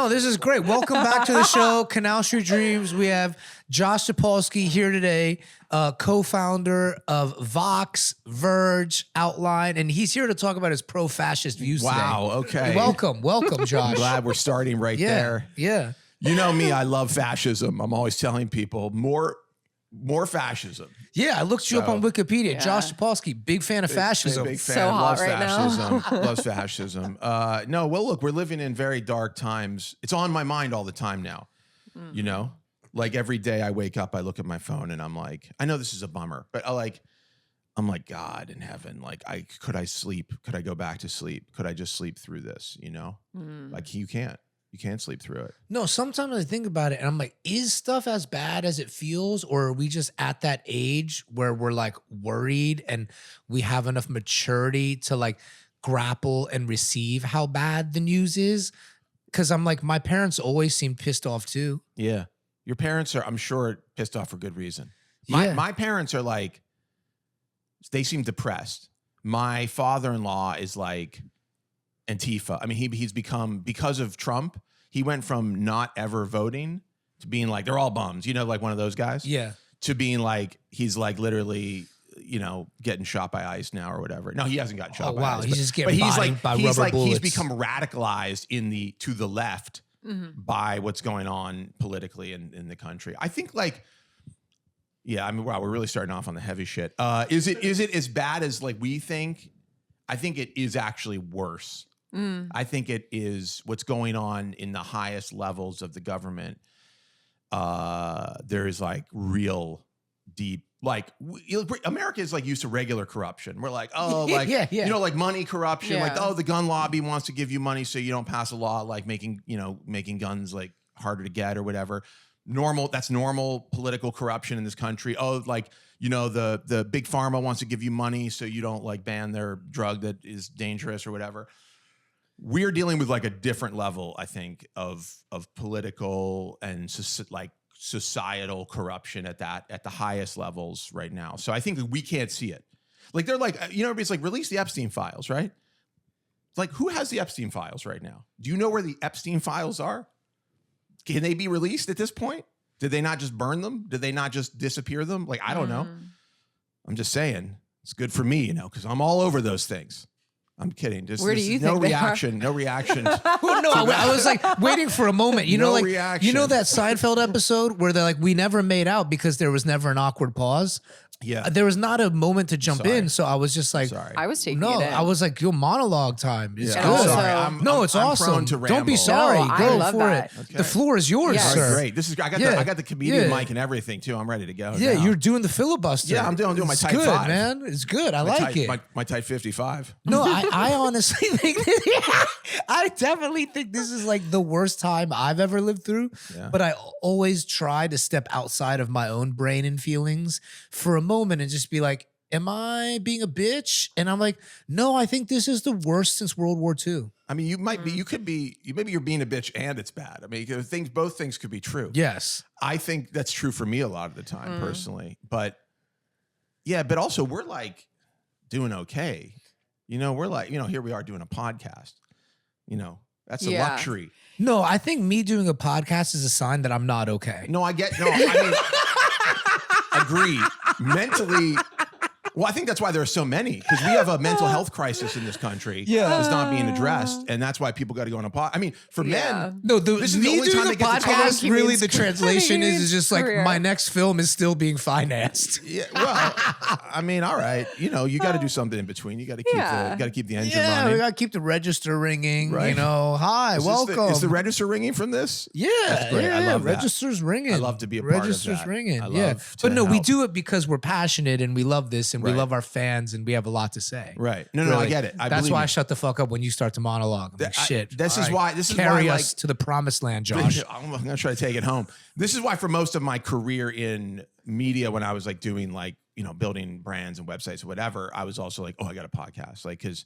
No, this is great. Welcome back to the show, Canal Street Dreams. We have Josh Topolsky here today, co-founder of Vox, Verge, Outline, and he's here to talk about his pro-fascist views today. Wow, okay. Welcome, Josh. I'm glad we're starting right there. Yeah. You know me, I love fascism. I'm always telling people more fascism. Yeah, I looked you up on Wikipedia. Yeah. Josh Topolsky, big fan of fascism. Big fan. So hot Loves right now. fascism. Loves fascism. No, well, look, we're living in very dark times. It's on my mind all the time now. You know, like every day I wake up, I look at my phone and I'm like, I know this is a bummer, but I'm like, God in heaven, like could I sleep? Could I go back to sleep? Could I just sleep through this? You know, like you can't sleep through it. No, sometimes I think about it and I'm like, is stuff as bad as it feels? Or are we just at that age where we're like worried and we have enough maturity to like grapple and receive how bad the news is? Because I'm like, my parents always seemed pissed off too. Yeah. Your parents are, I'm sure, pissed off for good reason. Yeah. My parents are like, they seem depressed. My father-in-law is like Antifa. I mean, he's become, because of Trump, he went from not ever voting to being like, they're all bums, you know, like one of those guys. Yeah. To being like, he's like literally, you know, getting shot by ICE now or whatever. No, he hasn't gotten shot by ICE. He's just getting bodied by rubber bullets. He's become radicalized to the left by what's going on politically in the country. I think like, yeah, I mean, wow, we're really starting off on the heavy shit. Is it as bad as like we think? I think it is actually worse. I think it is what's going on in the highest levels of the government. There is like real deep, like America is like used to regular corruption. We're like, oh, like, you know, like money corruption, like, oh, the gun lobby wants to give you money so you don't pass a law, like making guns like harder to get or whatever. That's normal political corruption in this country. Oh, like, you know, the big pharma wants to give you money so you don't like ban their drug that is dangerous or whatever. We're dealing with like a different level, I think, of political and like societal corruption at the highest levels right now. So I think we can't see it. Like they're like, you know, everybody's like, release the Epstein files, right? It's like, who has the Epstein files right now? Do you know where the Epstein files are? Can they be released at this point? Did they not just burn them? Did they not just disappear them? Like, I don't know. I'm just saying it's good for me, you know, because I'm all over those things. I'm kidding. Where do you think they are? No reaction. No, I was like waiting for a moment. You know, like reaction. You know that Seinfeld episode where they're like, we never made out because there was never an awkward pause. Yeah. There was not a moment to jump in, so I was just like, sorry. I was taking it in. I was like, your monologue time is Yeah. good. Also- Sorry. It's I'm awesome. prone to Don't be ramble. sorry. No, I Go love for that. it. Okay. The floor is yours, Yes. All sir. right, great. I got the comedian mic and everything too. I'm ready to go. Yeah, now. you're doing the filibuster. Yeah, I'm doing my It's tight good, 5. man. It's good. I my like tight, it. My tight 55. No, I honestly think I definitely think this is like the worst time I've ever lived through. Yeah. But I always try to step outside of my own brain and feelings for a moment and just be like, am I being a bitch? And I'm like, no, I think this is the worst since World War II. I mean, you might be. You could be. Maybe you're being a bitch and it's bad. I mean, both things could be true. Yes. I think that's true for me a lot of the time, personally. But yeah, but also we're like doing okay. You know, we're like, you know, here we are doing a podcast. You know, that's a luxury. No, I think me doing a podcast is a sign that I'm not okay. No, I mean, agree. Mentally, well, I think that's why there are so many, because we have a mental health crisis in this country that's not being addressed, and that's why people got to go on a pod. I mean, for men, No, this is the me only time doing they the get to talk. podcast, really the translation is just like career. my next film is still being financed. Yeah, well, I mean, all right, you know, you got to do something in between. You got to keep the engine Yeah, running. we got to keep the register ringing, Right. you know. Hi, welcome. Is the register ringing from this? Yeah, That's great. I yeah, love that. register's ringing. I love to be a part of Register's that. ringing. I Yeah, love to but no, we help. do it because we're passionate and we love this and we Right. love our fans and we have a lot to say. Right. No, I Really. get it. That's why I shut the fuck up when you start to monologue. I'm like, shit. This all is right, why. This is carry why, us to the promised land, Josh. I'm gonna try to take it home. This is why, for most of my career in media, when I was like doing like, you know, building brands and websites or whatever, I was also like, oh, I got a podcast, like, because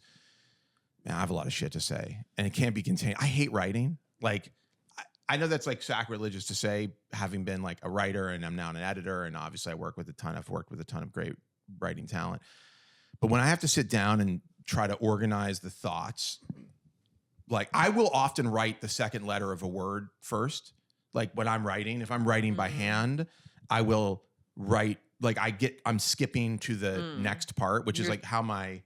man, I have a lot of shit to say and it can't be contained. I hate writing. Like, I know that's like sacrilegious to say, having been like a writer and I'm now an editor, and obviously I've worked with a ton of great writing talent. But when I have to sit down and try to organize the thoughts like I will often write the second letter of a word first. Like when I'm writing, if I'm writing by hand, I will write like I'm skipping to the next part, which is like how my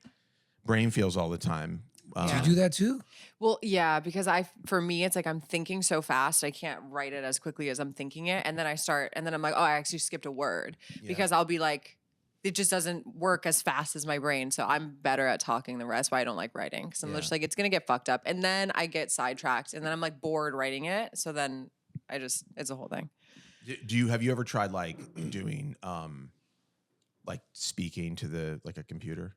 brain feels all the time. Do you do that too? Well, yeah, because for me, it's like I'm thinking so fast, I can't write it as quickly as I'm thinking it. And then I'm like, oh, I actually skipped a word because I'll be like, it just doesn't work as fast as my brain. So I'm better at talking than that's why I don't like writing. Because I'm just like, it's going to get fucked up. And then I get sidetracked and then I'm like bored writing it. So then it's a whole thing. Have you ever tried like doing, like speaking to a computer?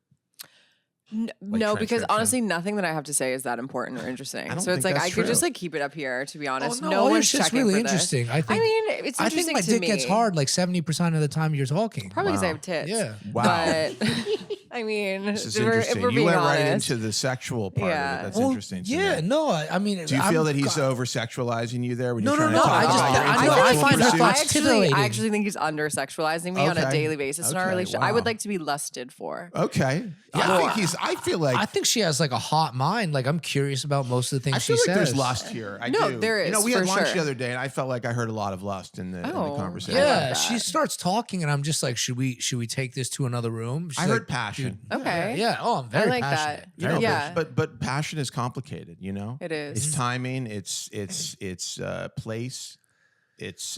No, because honestly, nothing that I have to say is that important or interesting. So it's like I could just like keep it up here. To be honest, no one's just checking really for interesting. This. I mean, it's interesting to me. I think my dick gets hard like 70% of the time you're talking. Probably because I have tits. Yeah. Wow. But I mean, this is interesting. If we're you being went honest. right into the sexual part of it. That's interesting. Yeah. No, I mean, do you feel that he's over sexualizing you there? When you're trying to talk I find her thoughts titillating. I actually think he's under sexualizing me on a daily basis in our relationship. I would like to be lusted for. Okay. I think she has like a hot mind. Like I'm curious about most of the things she says. I feel like there's lust here. I do. There is. You know, we had lunch the other day, and I felt like I heard a lot of lust in the conversation. Yeah, she starts talking, and I'm just like, should we take this to another room? She's I heard passion. Okay. Yeah. Oh, I'm very passionate. You know, but passion is complicated. You know, it is. It's timing. It's place. It's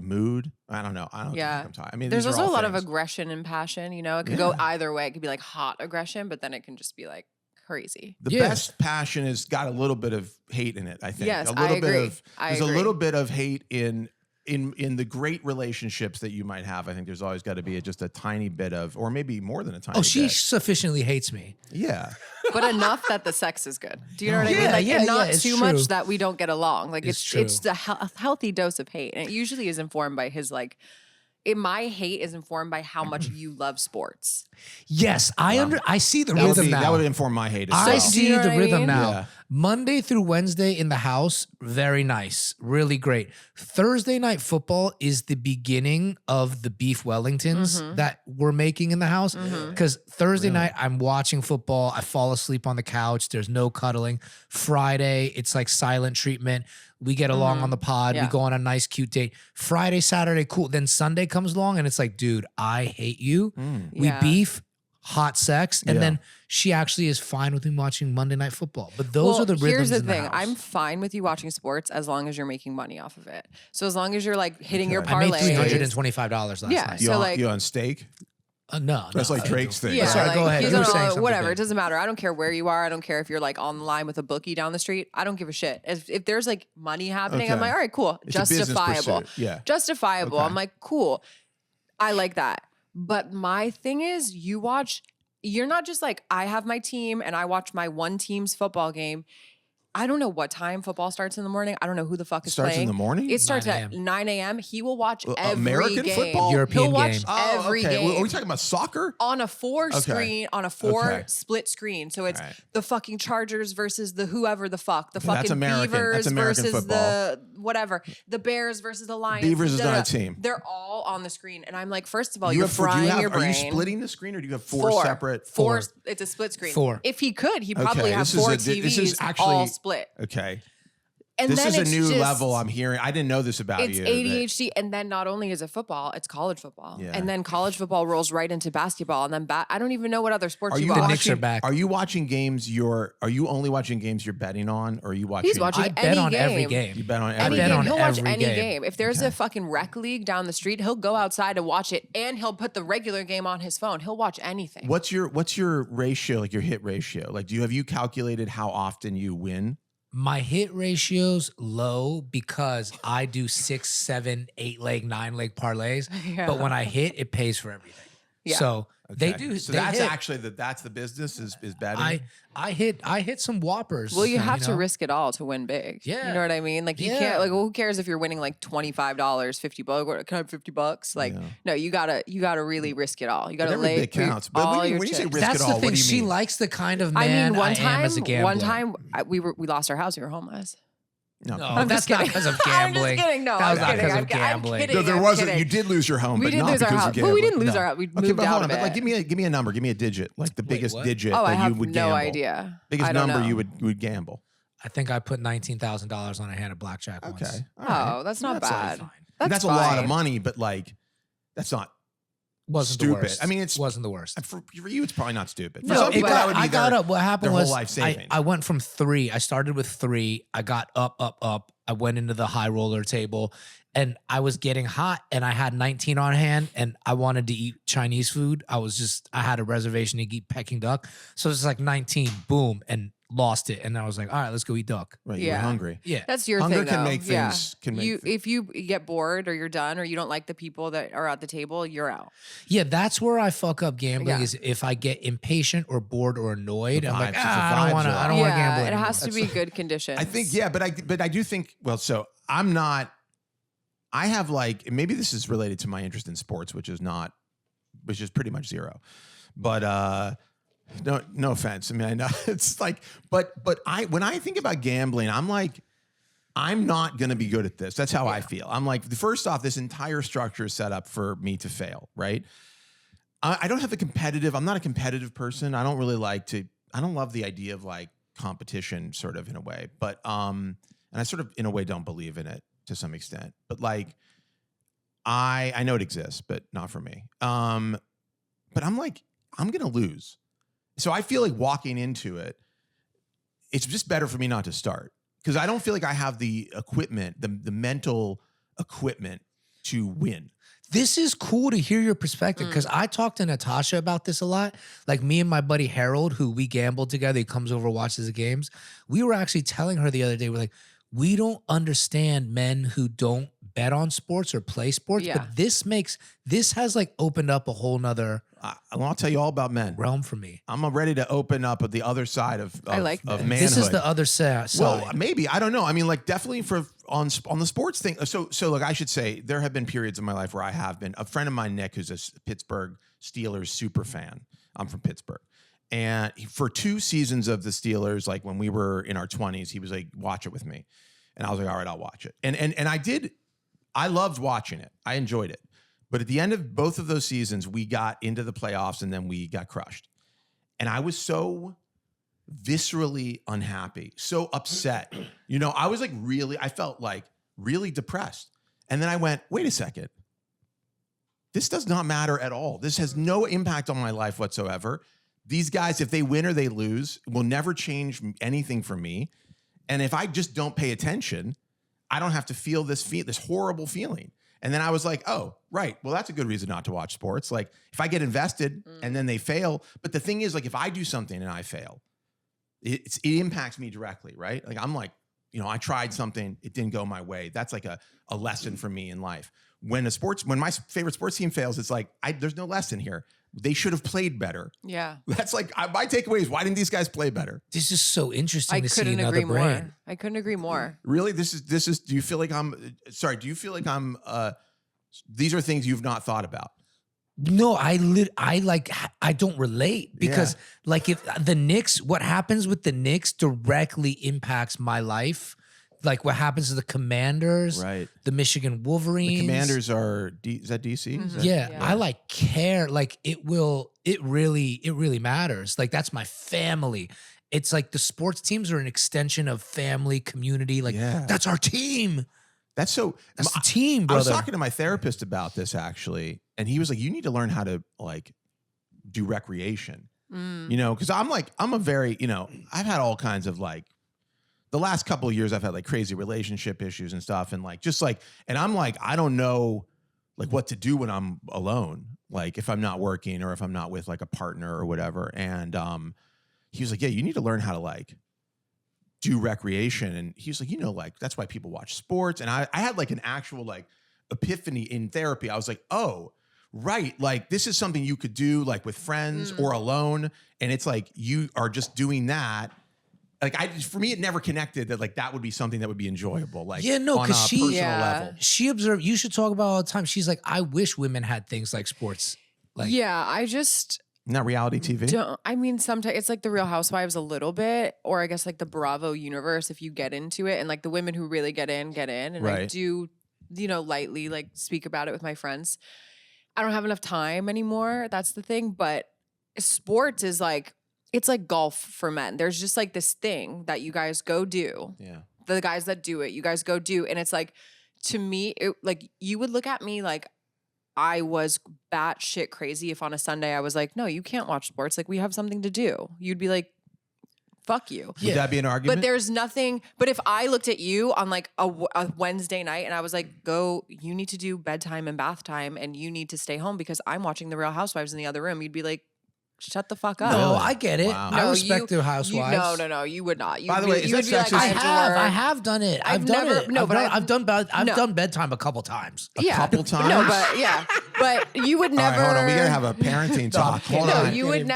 mood. I don't know. I don't think I'm talking. I mean, there's also a lot of aggression and passion. You know, it could go either way. It could be like hot aggression, but then it can just be like crazy. The best passion has got a little bit of hate in it. I think. Yes, a little I agree. bit of there's a little bit of hate in the great relationships that you might have. I think there's always got to be just a tiny bit of, or maybe more than a tiny bit. She sufficiently hates me. Yeah. But enough that the sex is good. Do you know what I mean? Like, and not too much that we don't get along. Like it's a healthy dose of hate. And it usually is informed by his like, my hate is informed by how much you love sports. Yes, I see the rhythm now. That would inform my hate as well. I see the rhythm now. Yeah. Monday through Wednesday in the house, very nice, really great. Thursday night football is the beginning of the beef Wellingtons that we're making in the house. Because Thursday night I'm watching football, I fall asleep on the couch, there's no cuddling. Friday, it's like silent treatment. We get along on the pod. We go on a nice, cute date. Friday, Saturday, cool. Then Sunday comes along and it's like, dude, I hate you. We beef, hot sex. And then she actually is fine with me watching Monday Night Football. But those are the rhythms. Here's the thing. house. I'm fine with you watching sports as long as you're making money off of it. So as long as you're like hitting your parlays. I made $325 last night. You on steak? No, that's like Drake's thing. Yeah, sorry, like, go ahead. Whatever. It doesn't matter. I don't care where you are. I don't care if you're like on the line with a bookie down the street. I don't give a shit. If there's like money happening, I'm like, all right, cool. It's justifiable. Yeah. Justifiable. Okay. I'm like, cool. I like that. But my thing is, you're not just like, I have my team and I watch my one team's football game. I don't know what time football starts in the morning. I don't know who the fuck is playing. Starts in the morning? It starts at 9 a.m. He will watch every American game. football? European He'll watch game. every game. Are we talking about soccer? On a four split screen. So it's the fucking Chargers versus the whoever the fuck. The fucking Beavers versus football. the whatever. The Bears versus the Lions. Beavers is not a team. They're all on the screen. And I'm like, first of all, you're frying your brain. Are you splitting the screen or do you have four separate? Four. It's a split screen. Four. If he could, he'd probably have four TVs this is actually, all split. Okay. And this then is a new level I'm hearing. I didn't know this about you. It's ADHD. And then not only is it football, it's college football. Yeah. And then college football rolls right into basketball. And then I don't even know what other sports you watch. The Knicks are back. Are you watching games are you only watching games you're betting on? Or are you watching? He's watching I bet on every game. You bet on every game? game. He'll watch any game. If there's a fucking rec league down the street, he'll go outside to watch it. And he'll put the regular game on his phone. He'll watch anything. What's your ratio, like your hit ratio? Like, have you calculated how often you win? My hit ratio's low because I do 6, 7, 8 leg, 9 leg parlays. Yeah. But when I hit, it pays for everything. Yeah. So they do. So that's actually that's the business is betting. I hit some whoppers. Well, you have to risk it all to win big. Yeah. You know what I mean? Like you can't who cares if you're winning like $25, $50? Can I have $50? Like no, you gotta really risk it all. You gotta lay it counts. But all when your you say risk that's it all, the thing. What do you she mean? likes the kind of man I am as a gambler. One time we lost our house. We were homeless. No, No, that's not because of gambling. I'm just kidding. No, that was I'm not kidding. because of I'm gambling. kidding. No, there I'm wasn't. kidding. You did lose your home, We but did not lose our because house. of But gambling. we didn't lose No. our house. We Okay, moved but out hold on. of But like, it. give me a number. Give me a digit. Like the biggest what? digit Oh, I that have you would no gamble. idea. Biggest I don't number know. you would gamble. I think I put $19,000 on a hand of blackjack once. Okay. All right. Oh, that's not That's like bad. fine. That's a lot of fine. money, but like, that's not Wasn't stupid. the worst. I mean, it's wasn't the worst. for you. It's probably not stupid. For No, some people, but that would be I got their, up. What happened their was whole life savings. I went from 3. I started with 3. I got up. I went into the high roller table, and I was getting hot, and I had 19 on hand, and I wanted to eat Chinese food. I had a reservation to eat Peking duck, so it's like 19, boom, and lost it, and I was like, all right, let's go eat duck. Right, you were hungry. Yeah, That's your Hunger thing, can though. make things. Can make If you get bored or you're done or you don't like the people that are at the table, you're out. yeah. That's where I fuck up gambling. Yeah. Is if I get impatient or bored or annoyed, The I'm like, vibes, it's the I don't vibes want to. are I don't off. want to gamble It anymore. has to be good conditions. I think, yeah, but I do think. Well, so I'm not. I have like maybe this is related to my interest in sports, which is pretty much zero. But no offense. I mean, I know it's like, but when I think about gambling, I'm like, I'm not going to be good at this. That's how I feel. I'm like, first off, this entire structure is set up for me to fail, right? I don't have I'm not a competitive person. I don't really I don't love the idea of like competition sort of in a way, but, and I sort of in a way don't believe in it to some extent, but like, I know it exists, but not for me. But I'm like, I'm going to lose. So I feel like walking into it, it's just better for me not to start because I don't feel like I have the equipment, the mental equipment to win. This is cool to hear your perspective because I talked to Natashia about this a lot. Like me and my buddy Harold, who we gambled together, he comes over, watches the games. We were actually telling her the other day, we're like, we don't understand men who don't bet on sports or play sports, Yeah. but this has like opened up a whole nother I'll tell you all about men. realm for me. I'm ready to open up the other side of I like of this. manhood. This is the other side. Well, maybe I don't know. I mean, like definitely on the sports thing. So look, I should say there have been periods in my life where I have been. A friend of mine, Nick, who's a Pittsburgh Steelers super fan. I'm from Pittsburgh, and for 2 seasons of the Steelers, like when we were in our 20s, he was like, "Watch it with me," and I was like, "All right, I'll watch it." And I did. I loved watching it. I enjoyed it. But at the end of both of those seasons, we got into the playoffs and then we got crushed. And I was so viscerally unhappy, so upset. You know, I was like I felt like really depressed. And then I went, wait a second. This does not matter at all. This has no impact on my life whatsoever. These guys, if they win or they lose, will never change anything for me. And if I just don't pay attention, I don't have to feel this horrible feeling. And then I was like, oh, right. Well, that's a good reason not to watch sports. Like if I get invested and then they fail. But the thing is, like, if I do something and I fail, it impacts me directly, right? Like I'm like, you know, I tried something, it didn't go my way. That's like a lesson for me in life. When my favorite sports team fails, it's like, there's no lesson here. They should have played better. Yeah. That's like my takeaway is, why didn't these guys play better? This is so interesting to see couldn't another agree brand. more. I couldn't agree more. Really? Do you feel like these are things you've not thought about? No, I don't relate because like if the Knicks, what happens with the Knicks directly impacts my life. Like what happens to the Commanders, Right. the Michigan Wolverines. The Commanders are, is that DC? Mhm. Is that- Yeah, Yeah. I like care. Like it really matters. Like that's my family. It's like the sports teams are an extension of family, community. Like that's our team. That's the team, I was brother. talking to my therapist about this actually, and he was like, you need to learn how to like do recreation, you know? Cause I'm a very, you know, I've had all kinds of like, the last couple of years I've had like crazy relationship issues and stuff. And like, and I'm like, I don't know like what to do when I'm alone. Like if I'm not working or if I'm not with like a partner or whatever. And he was like, yeah, you need to learn how to like do recreation. And he was like, you know, like that's why people watch sports. And I had like an actual like epiphany in therapy. I was like, oh, right. Like this is something you could do like with friends or alone. And it's like, you are just doing that. Like for me, it never connected that like that would be something that would be enjoyable. Like on a personal level. She observed, you should talk about all the time. She's like, I wish women had things like sports. Like, yeah, Not reality TV. I mean, sometimes it's like the Real Housewives a little bit, or I guess like the Bravo universe if you get into it, and like the women who really get in, and I Right. do, lightly like speak about it with my friends. I don't have enough time anymore. That's the thing. But sports is like, it's like golf for men. There's just like this thing that you guys go do. Yeah. The guys that do it, you guys go do. And it's like, to me, like you would look at me like I was batshit crazy if on a Sunday I was like, no, you can't watch sports. Like we have something to do. You'd be like, fuck you. Would that be an argument? But there's nothing. But if I looked at you on like a Wednesday night and I was like, you need to do bedtime and bath time and you need to stay home because I'm watching the Real Housewives in the other room, you'd be like, shut the fuck up. No, I get it. Wow. I respect the housewives. No, you would not. By the way, is you that would be like, sexist? I have done it. I've done it. No, but I've done bedtime a couple times. A couple times? No, but yeah. But you would never. All right, hold on. We gotta have a parenting talk. Hold on. You would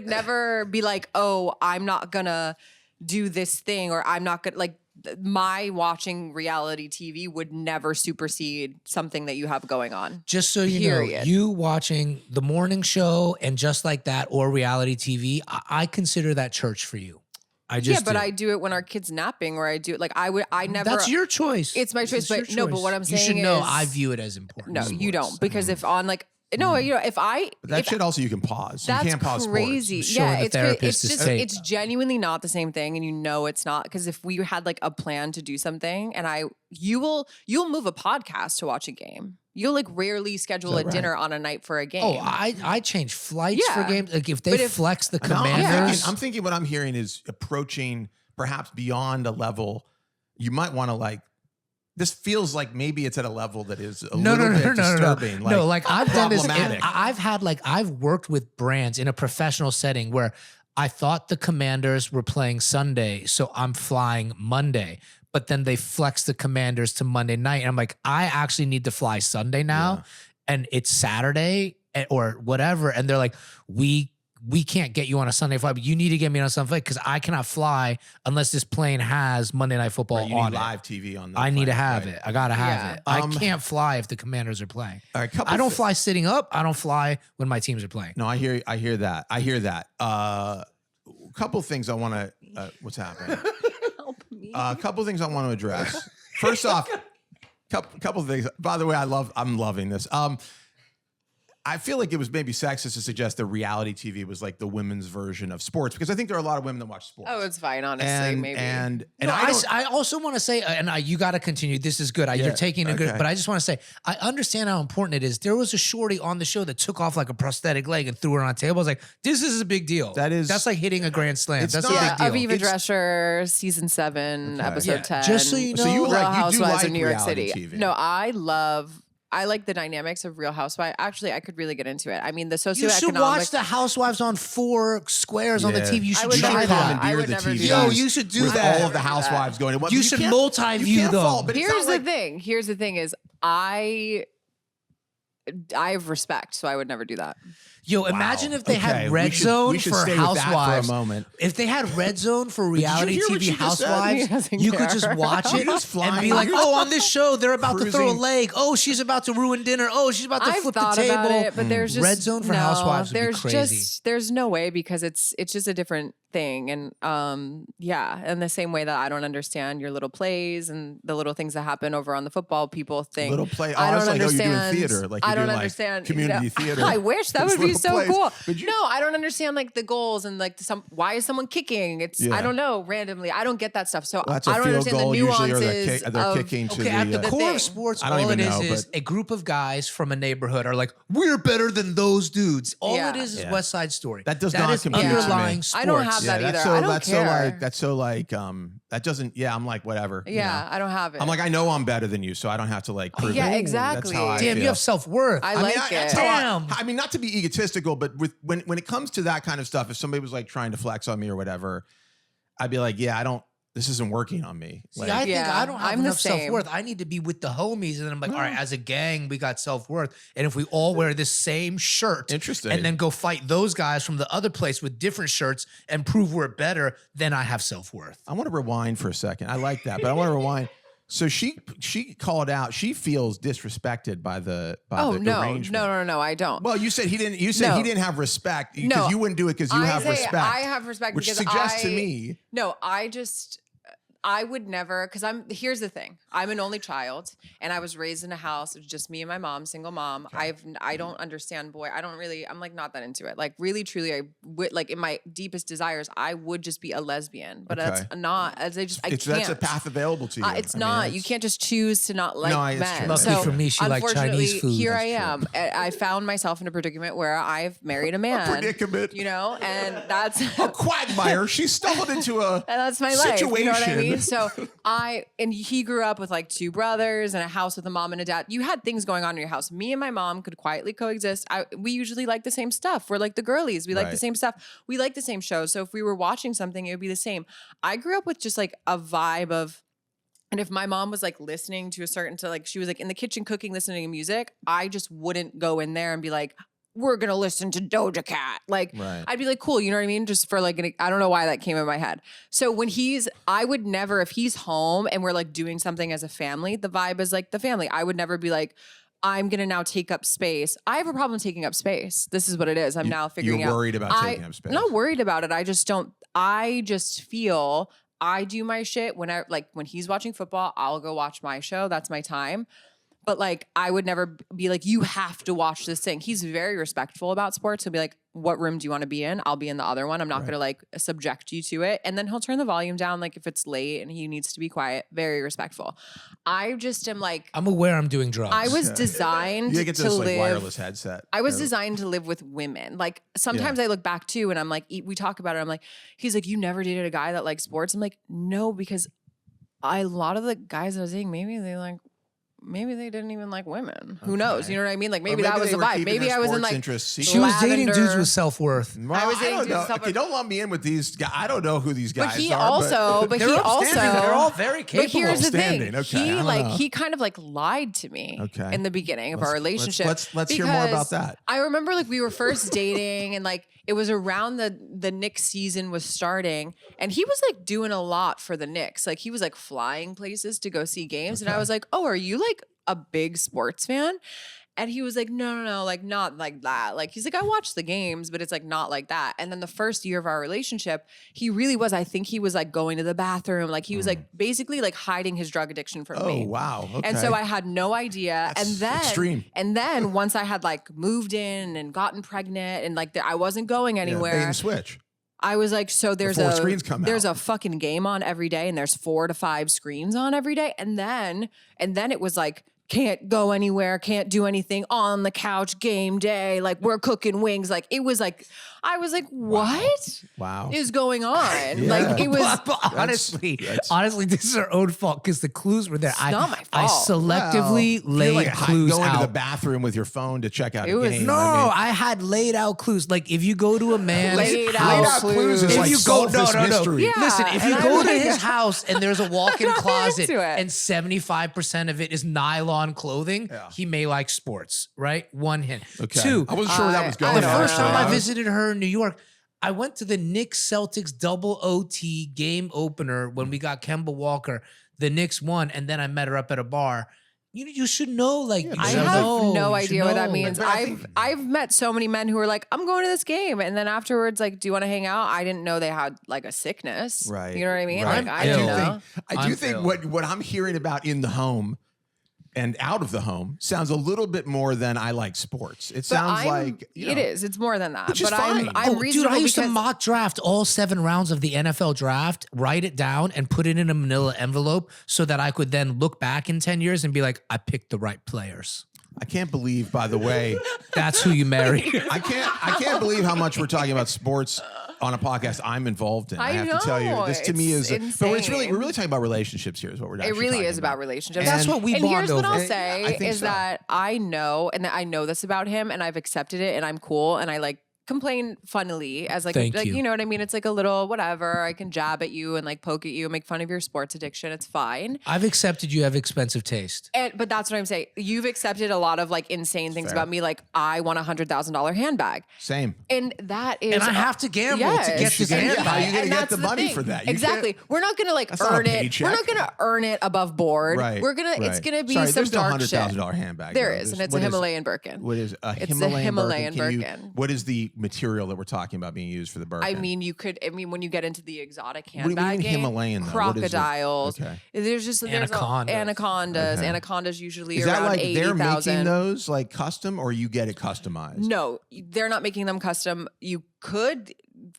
never be like, oh, I'm not gonna do this thing, or I'm not gonna like. My watching reality TV would never supersede something that you have going on. Just so you know, you watching the morning show and Just Like That or reality TV, I consider that church for you. But I do it when our kid's napping, or I do it like I never. That's your choice. It's my choice, but no. But what I'm saying is, you should know I view it as important. No, you don't, because if on like. No, if that shit also you can pause. You can't pause crazy. sports. Yeah, it's genuinely not the same thing, and it's not, because if we had like a plan to do something, and you'll move a podcast to watch a game. You'll like rarely schedule a dinner on a night for a game. Oh, I change flights for games. Like if they flex the Commanders. I'm thinking what I'm hearing is approaching perhaps beyond a level you might want to like. This feels like maybe it's at a level that is a little bit disturbing. No, like I've done this. I've worked with brands in a professional setting where I thought the Commanders were playing Sunday, so I'm flying Monday. But then they flex the Commanders to Monday night, and I'm like, I actually need to fly Sunday now, and it's Saturday or whatever. And they're like, we can't get you on a Sunday flight, but you need to get me on a Sunday flight because I cannot fly unless this plane has Monday Night Football on it. Live TV on that. I need to have it. I gotta have it. I can't fly if the Commanders are playing. All right, I don't fly sitting up. I don't fly when my teams are playing. No, I hear that. Couple things I want to. What's happening? Help me. A couple things I want to address. First off, couple things. By the way, I'm loving this. I feel like it was maybe sexist to suggest that reality TV was like the women's version of sports, because I think there are a lot of women that watch sports. Oh, it's fine, honestly, maybe. I also want to say, you got to continue. This is good. You're taking a good, but I just want to say, I understand how important it is. There was a shorty on the show that took off like a prosthetic leg and threw it on a table. I was like, this is a big deal. That's like hitting a grand slam. That's a big deal. Aviva Drescher, season 7, episode 10. Just so you know, Real Housewives of New York reality City. TV. No, I like the dynamics of Real Housewives. Actually, I could really get into it. I mean, the socioeconomic. You should watch the Housewives on 4 squares on the TV. You should try that. I would never do that. Yo, you should do that. All of the Housewives going. You should multi-view though. Here's the thing. Here's the thing is I have respect, so I would never do that. Yo, imagine if they had Red Zone for Housewives. For a moment. If they had Red Zone for reality TV Housewives, you could just watch it and be like, oh, on this show, they're about to throw a leg. Oh, she's about to ruin dinner. Oh, she's about to flip the table. About it, but there's just Red Zone for Housewives would be crazy. There's no way, because it's just a different thing. And in the same way that I don't understand your little plays and the little things that happen over on the football people thing. Little play. I don't understand. Like you're doing theater. Like I don't understand community theater. I wish that would be so cool. No, I don't understand like the goals and like why is someone kicking? I don't know, randomly. I don't get that stuff. So I don't understand the nuances. They're kicking to at the core of sports, all it is a group of guys from a neighborhood are like, we're better than those dudes. All it is West Side Story. That does not compute underlying sports. I don't have that either. I don't care. That doesn't. Yeah, I'm like whatever. Yeah, I don't have it. I'm like, I know I'm better than you, so I don't have to like prove it. Yeah, exactly. Damn, you have self-worth. I like it. Damn. I mean, not to be egotistical, but when it comes to that kind of stuff, if somebody was like trying to flex on me or whatever, I'd be like, this isn't working on me. See, I think I don't have enough self-worth. I need to be with the homies. And then I'm like, all right, as a gang, we got self-worth. And if we all wear this same shirt and then go fight those guys from the other place with different shirts and prove we're better, then I have self-worth. I want to rewind for a second. I like that, but I want to rewind. So she called out. She feels disrespected by the arrangement. No, I don't. Well, you said he didn't. You said he didn't have respect because you wouldn't do it because you have respect. I have respect, which because suggests to me. No, I would never, because here's the thing. I'm an only child, and I was raised in a house. It was just me and my mom, single mom. Okay. I don't understand I'm like not that into it. Like really, truly, I would, like in my deepest desires, I would just be a lesbian, but that's not, as I can't. That's a path available to you. It's not. You can't just choose to not like men. Luckily for me, she liked Chinese food. Here I am. I found myself in a predicament where I've married a man. A predicament. You know, and that's a quagmire. She stumbled into a and that's my situation. life. You know what I mean? So he grew up with like 2 brothers and a house with a mom and a dad. You had things going on in your house. Me and my mom could quietly coexist. We usually like the same stuff. We're like the girlies. We like the same stuff. We like the same shows. So if we were watching something, it would be the same. I grew up with just like a vibe of, and if my mom was like listening to she was like in the kitchen cooking, listening to music, I just wouldn't go in there and be like, we're going to listen to Doja Cat. Like, I'd be like, cool. You know what I mean? Just for like, I don't know why that came in my head. So I would never, if he's home and we're like doing something as a family, the vibe is like the family. I would never be like, I'm going to now take up space. I have a problem taking up space. This is what it is. I'm now figuring out. You're worried about taking up space. I'm not worried about it. I just feel I do my shit when he's watching football, I'll go watch my show. That's my time. But like, I would never be like, you have to watch this thing. He's very respectful about sports. He'll be like, what room do you want to be in? I'll be in the other one. I'm not going to like subject you to it. And then he'll turn the volume down. Like if it's late and he needs to be quiet, very respectful. I just am like, I'm aware I'm doing drugs. I was designed you get to this live. Like wireless headset. I was designed to live with women. Like sometimes I look back too and I'm like, we talk about it. I'm like, he's like, you never dated a guy that likes sports? I'm like, no, because a lot of the guys I was dating, maybe they didn't even like women. Who knows? You know what I mean? Like maybe that was the vibe. Maybe I was in like she was dating dudes with self-worth. Well, I was dating dudes with self-worth. Okay, don't lump me in with these guys. I don't know who these guys are. But they're all very capable. But here's the thing. Okay, he kind of like lied to me in the beginning of our relationship. Let's hear more about that. I remember like we were first dating and like it was around the Knicks season was starting and he was like doing a lot for the Knicks. Like he was like flying places to go see games. And I was like, oh, are you like a big sports fan? And he was like, no, like not like that. Like he's like, I watch the games, but it's like not like that. And then the first year of our relationship, he really was. I think he was like going to the bathroom. Like he was like basically like hiding his drug addiction from me. Oh, wow. Okay. And so I had no idea. That's extreme. And then once I had like moved in and gotten pregnant and like I wasn't going anywhere. Bait and switch. I was like, so there's a fucking game on every day and there's 4 to 5 screens on every day. And then it was like, can't go anywhere, can't do anything on the couch, game day, like we're cooking wings. Like it was like, I was like, what is going on? Like it was honestly, this is our own fault because the clues were there. It's not my fault. I selectively laid like clues going out. to the bathroom with your phone to check out a game. No, I had laid out clues. Like if you go to a man's laid house, out clues. If like you go, no. Yeah, listen, if you go to his house and there's a walk-in closet and 75% of it is nylon clothing, he may like sports, right? 1 hint. Okay. 2, I wasn't sure where that was going. The first time I visited her in New York, I went to the Knicks Celtics double OT game opener when we got Kemba Walker. The Knicks won, and then I met her up at a bar. You should know, like I have no idea what that means. I've met so many men who are like, I'm going to this game, and then afterwards, like, do you want to hang out? I didn't know they had like a sickness. Right. You know what I mean? Right. Like I do think what I'm hearing about in the home and out of the home sounds a little bit more than I like sports. It sounds like it is. It's more than that. Which is fine. I'm dude, I used to mock draft all 7 rounds of the NFL draft, write it down, and put it in a manila envelope so that I could then look back in 10 years and be like, I picked the right players. I can't believe, by the way, that's who you marry. I can't believe how much we're talking about sports on a podcast I'm involved in. I have to tell you, this to me is, but we're really talking about relationships here. Is what we're actually. It really is about relationships. That's what we bond over. And here's what I'll say is that I know, and I know this about him, and I've accepted it, and I'm cool, and I like complain funnily as like, Thank you. you know what I mean? It's like a little whatever. I can jab at you and like poke at you and make fun of your sports addiction. It's fine. I've accepted you have expensive taste. But that's what I'm saying. You've accepted a lot of like insane things about me. Like I want $100,000 handbag. Same. And that is, and I have to gamble to get this handbag. How are you going to get the money thing. for that? Exactly. We're not going to like earn it. We're not going to earn it above board. Right. We're going to, it's going to be Sorry, some there's no dark shit. $100,000 handbag. There is, and it's a Himalayan Birkin. What is a Himalayan Birkin? What is the material that we're talking about being used for the Birkin? I mean, when you get into the exotic handbag what do you mean game, Himalayan, though? crocodiles. Okay. There's just anacondas. Okay. Anacondas usually is around that like 80,000. they're making those like custom, or you get it customized? No, they're not making them custom. You could,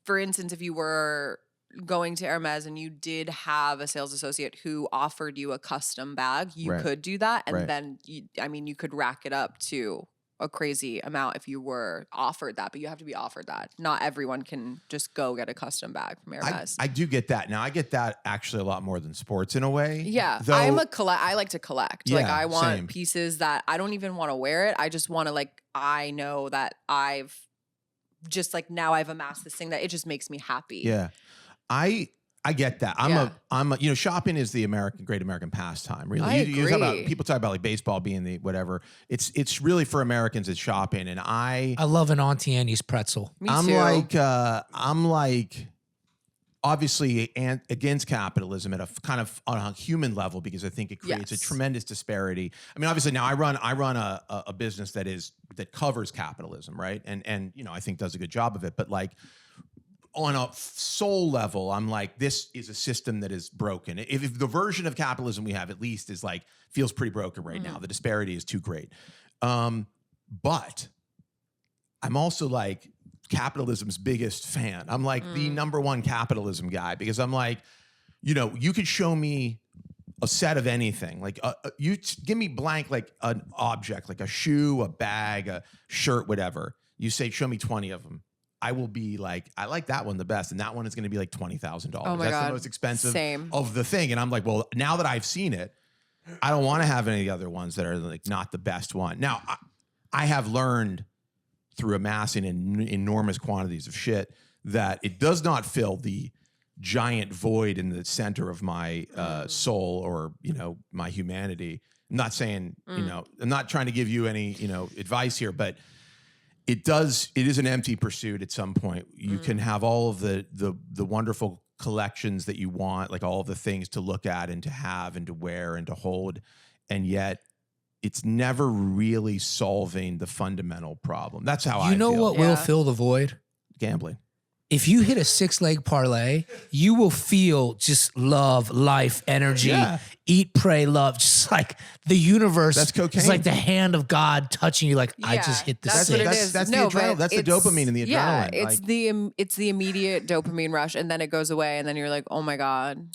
for instance, if you were going to Hermes and you did have a sales associate who offered you a custom bag, you could do that, and then you could rack it up to a crazy amount if you were offered that, but you have to be offered that. Not everyone can just go get a custom bag from Hermes. I do get that. Now I get that actually a lot more than sports in a way. Yeah, though, I like to collect. Yeah, like I want same. pieces that I don't even want to wear it. I just want to I know that I've just now I've amassed this thing that it just makes me happy. Yeah. I get that. I'm a shopping is the great American pastime. Really, I agree. People talk about like baseball being the whatever. It's really for Americans. It's shopping, and I love an Auntie Annie's pretzel. Me too. I'm like obviously against capitalism at a kind of on a human level because I think it creates a tremendous disparity. I mean, obviously now I run a business that covers capitalism, right? And I think does a good job of it, but like. On a soul level, I'm like, this is a system that is broken. If the version of capitalism we have at least is like, feels pretty broken right now. The disparity is too great. But I'm also like capitalism's biggest fan. I'm like the number one capitalism guy because I'm like, you could show me a set of anything. Like you give me blank, like an object, like a shoe, a bag, a shirt, whatever. You say, show me 20 of them. I will be like, I like that one the best. And that one is going to be like $20,000. Oh my That's God. the most expensive Same. of the thing. And I'm like, well, now that I've seen it, I don't want to have any of the other ones that are like not the best one. Now, I have learned through amassing enormous quantities of shit that it does not fill the giant void in the center of my soul or, my humanity. I'm not saying, I'm not trying to give you any, advice here, but it is an empty pursuit at some point. You can have all of the wonderful collections that you want, like all of the things to look at and to have and to wear and to hold. And yet it's never really solving the fundamental problem. That's how I feel. You know what will fill the void? Gambling. If you hit a 6-leg parlay, you will feel just love, life, energy, eat, pray, love. Just like the universe. That's cocaine. It's like the hand of God touching you. Like I just hit the that's 6. what it is. That's the adrenaline. That's the dopamine and the adrenaline. Yeah, it's the immediate dopamine rush, and then it goes away, and then you're like, oh my God.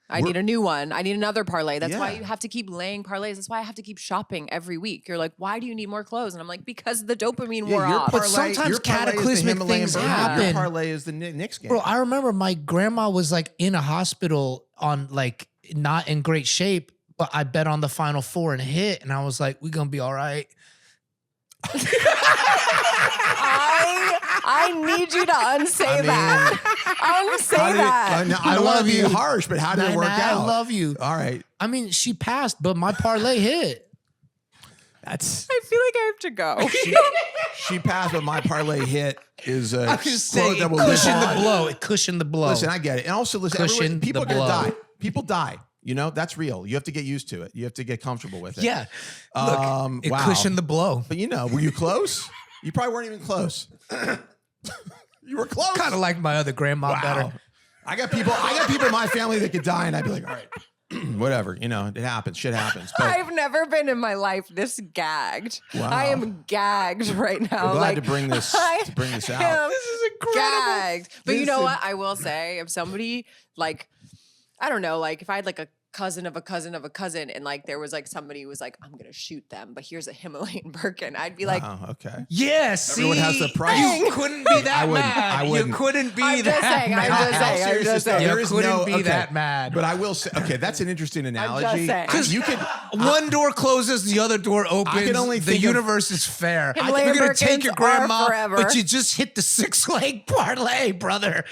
I need a new one. I need another parlay. That's why you have to keep laying parlays. That's why I have to keep shopping every week. You're like, why do you need more clothes? And I'm like, because the dopamine wore off. But sometimes cataclysmic things happen. Your parlay is the Knicks game. Bro, I remember my grandma was like in a hospital on like not in great shape, but I bet on the Final Four and hit. And I was like, we're going to be all right. I need you to unsay that. Unsay that. I don't want to be harsh, but how did it work out? I love you. All right. I mean, she passed, but my parlay hit. I feel like I have to go. She passed, but my parlay hit is a I'm just saying, that will cushion live the on. blow. It cushioned the blow. Listen, I get it. And also, listen, people are going to die. People die. That's real. You have to get used to it. You have to get comfortable with it. Yeah. Look, it cushioned the blow. But were you close? You probably weren't even close. You were close. Kind of like my other grandma better. I got people in my family that could die, and I'd be like, all right, whatever. It happens. Shit happens. But I've never been in my life this gagged. Wow. I am gagged right now. I'm glad to bring this out. This is incredible. Gagged. But you know what? I will say, if somebody I don't know, like if I had like a cousin of a cousin of a cousin, and like there was like somebody who was like, I'm gonna shoot them, but here's a Himalayan Birkin. I'd be like, okay. Yeah, see, Everyone has their price. you couldn't be that mad. You couldn't be that mad. I'm just saying. You couldn't be that mad. But I will say, okay, that's an interesting analogy. Because you could one door closes, the other door opens. I can only the think universe is fair. Himalayan You're gonna Birkins take your are grandma, forever. but you just hit the 6-leg parlay, brother.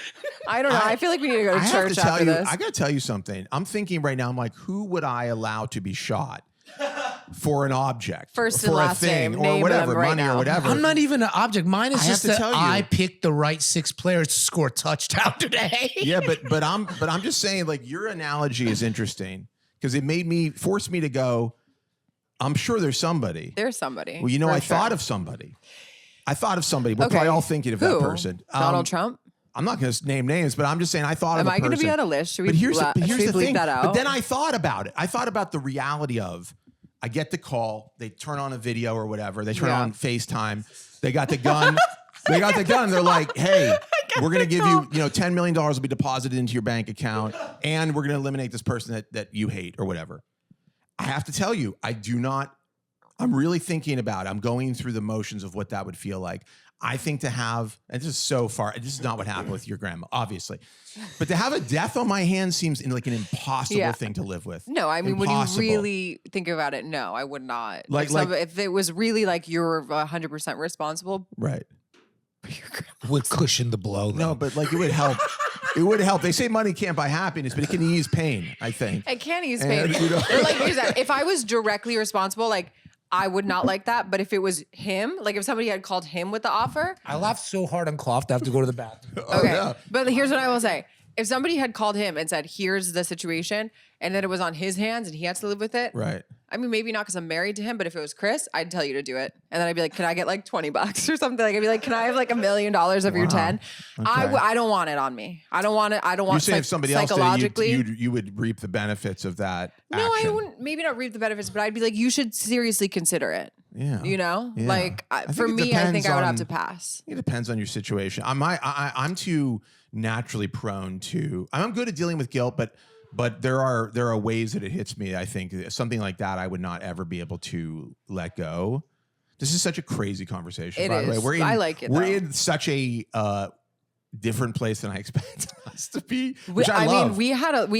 I don't know. I feel like we need to go to church after this. I got to tell you something. I'm thinking right now, I'm like, who would I allow to be shot for an object? First for and a last thing name. or Name whatever, them right money now. or whatever. I'm not even an object. Mine is I just have to that tell you. I picked the right 6 players to score a touchdown today. Yeah, but I'm just saying, like, your analogy is interesting because it forced me to go, I'm sure there's somebody. There's somebody. Well, you know, I thought of somebody. We're probably all thinking of that person. Donald Trump? I'm not going to name names, but I'm just saying I thought of a person. Am I going to be on a list? Should we, but here's the thing. that out? But then I thought about it. I thought about the reality of, I get the call, they turn on a video or whatever, they turn on FaceTime, they got the gun, they're like, hey, we're going to give you, $10 million will be deposited into your bank account, and we're going to eliminate this person that you hate or whatever. I have to tell you, I'm really thinking about it. I'm going through the motions of what that would feel like. I think to have, and this is so far, this is not what happened with your grandma, obviously, but to have a death on my hands seems like an impossible thing to live with. No, I mean, impossible. when you really think about it, no, I would not. Like if it was really like you're 100% responsible, right? Would cushion the blow, though. No, but like it would help. It would help. They say money can't buy happiness, but it can ease pain, I think. It can ease pain. And, Like here's that. If I was directly responsible, like I would not like that. But if it was him, like if somebody had called him with the offer. I laughed so hard and coughed I have to go to the bathroom. Okay. Yeah. But here's what I will say. If somebody had called him and said, here's the situation, and then it was on his hands and he had to live with it. Right. I mean, maybe not because I'm married to him, but if it was Chris, I'd tell you to do it. And then I'd be like, can I get like $20 or something? Like, I'd be like, can I have like $1 million of your 10? Okay. I don't want it on me. I don't want it. I don't want You say if somebody else did psychologically. it, you would reap the benefits of that No, action. I wouldn't. Maybe not reap the benefits, but I'd be like, you should seriously consider it. Yeah. You know, Yeah. like for it me, I think depends I would have on- to pass. It depends on your situation. I'm too naturally prone to. I'm good at dealing with guilt, but there are ways that it hits me. I think something like that I would not ever be able to let go. This is such a crazy conversation. It by the is. way, I like it, We're though. in such a different place than I expected us to be. Which I mean, love. we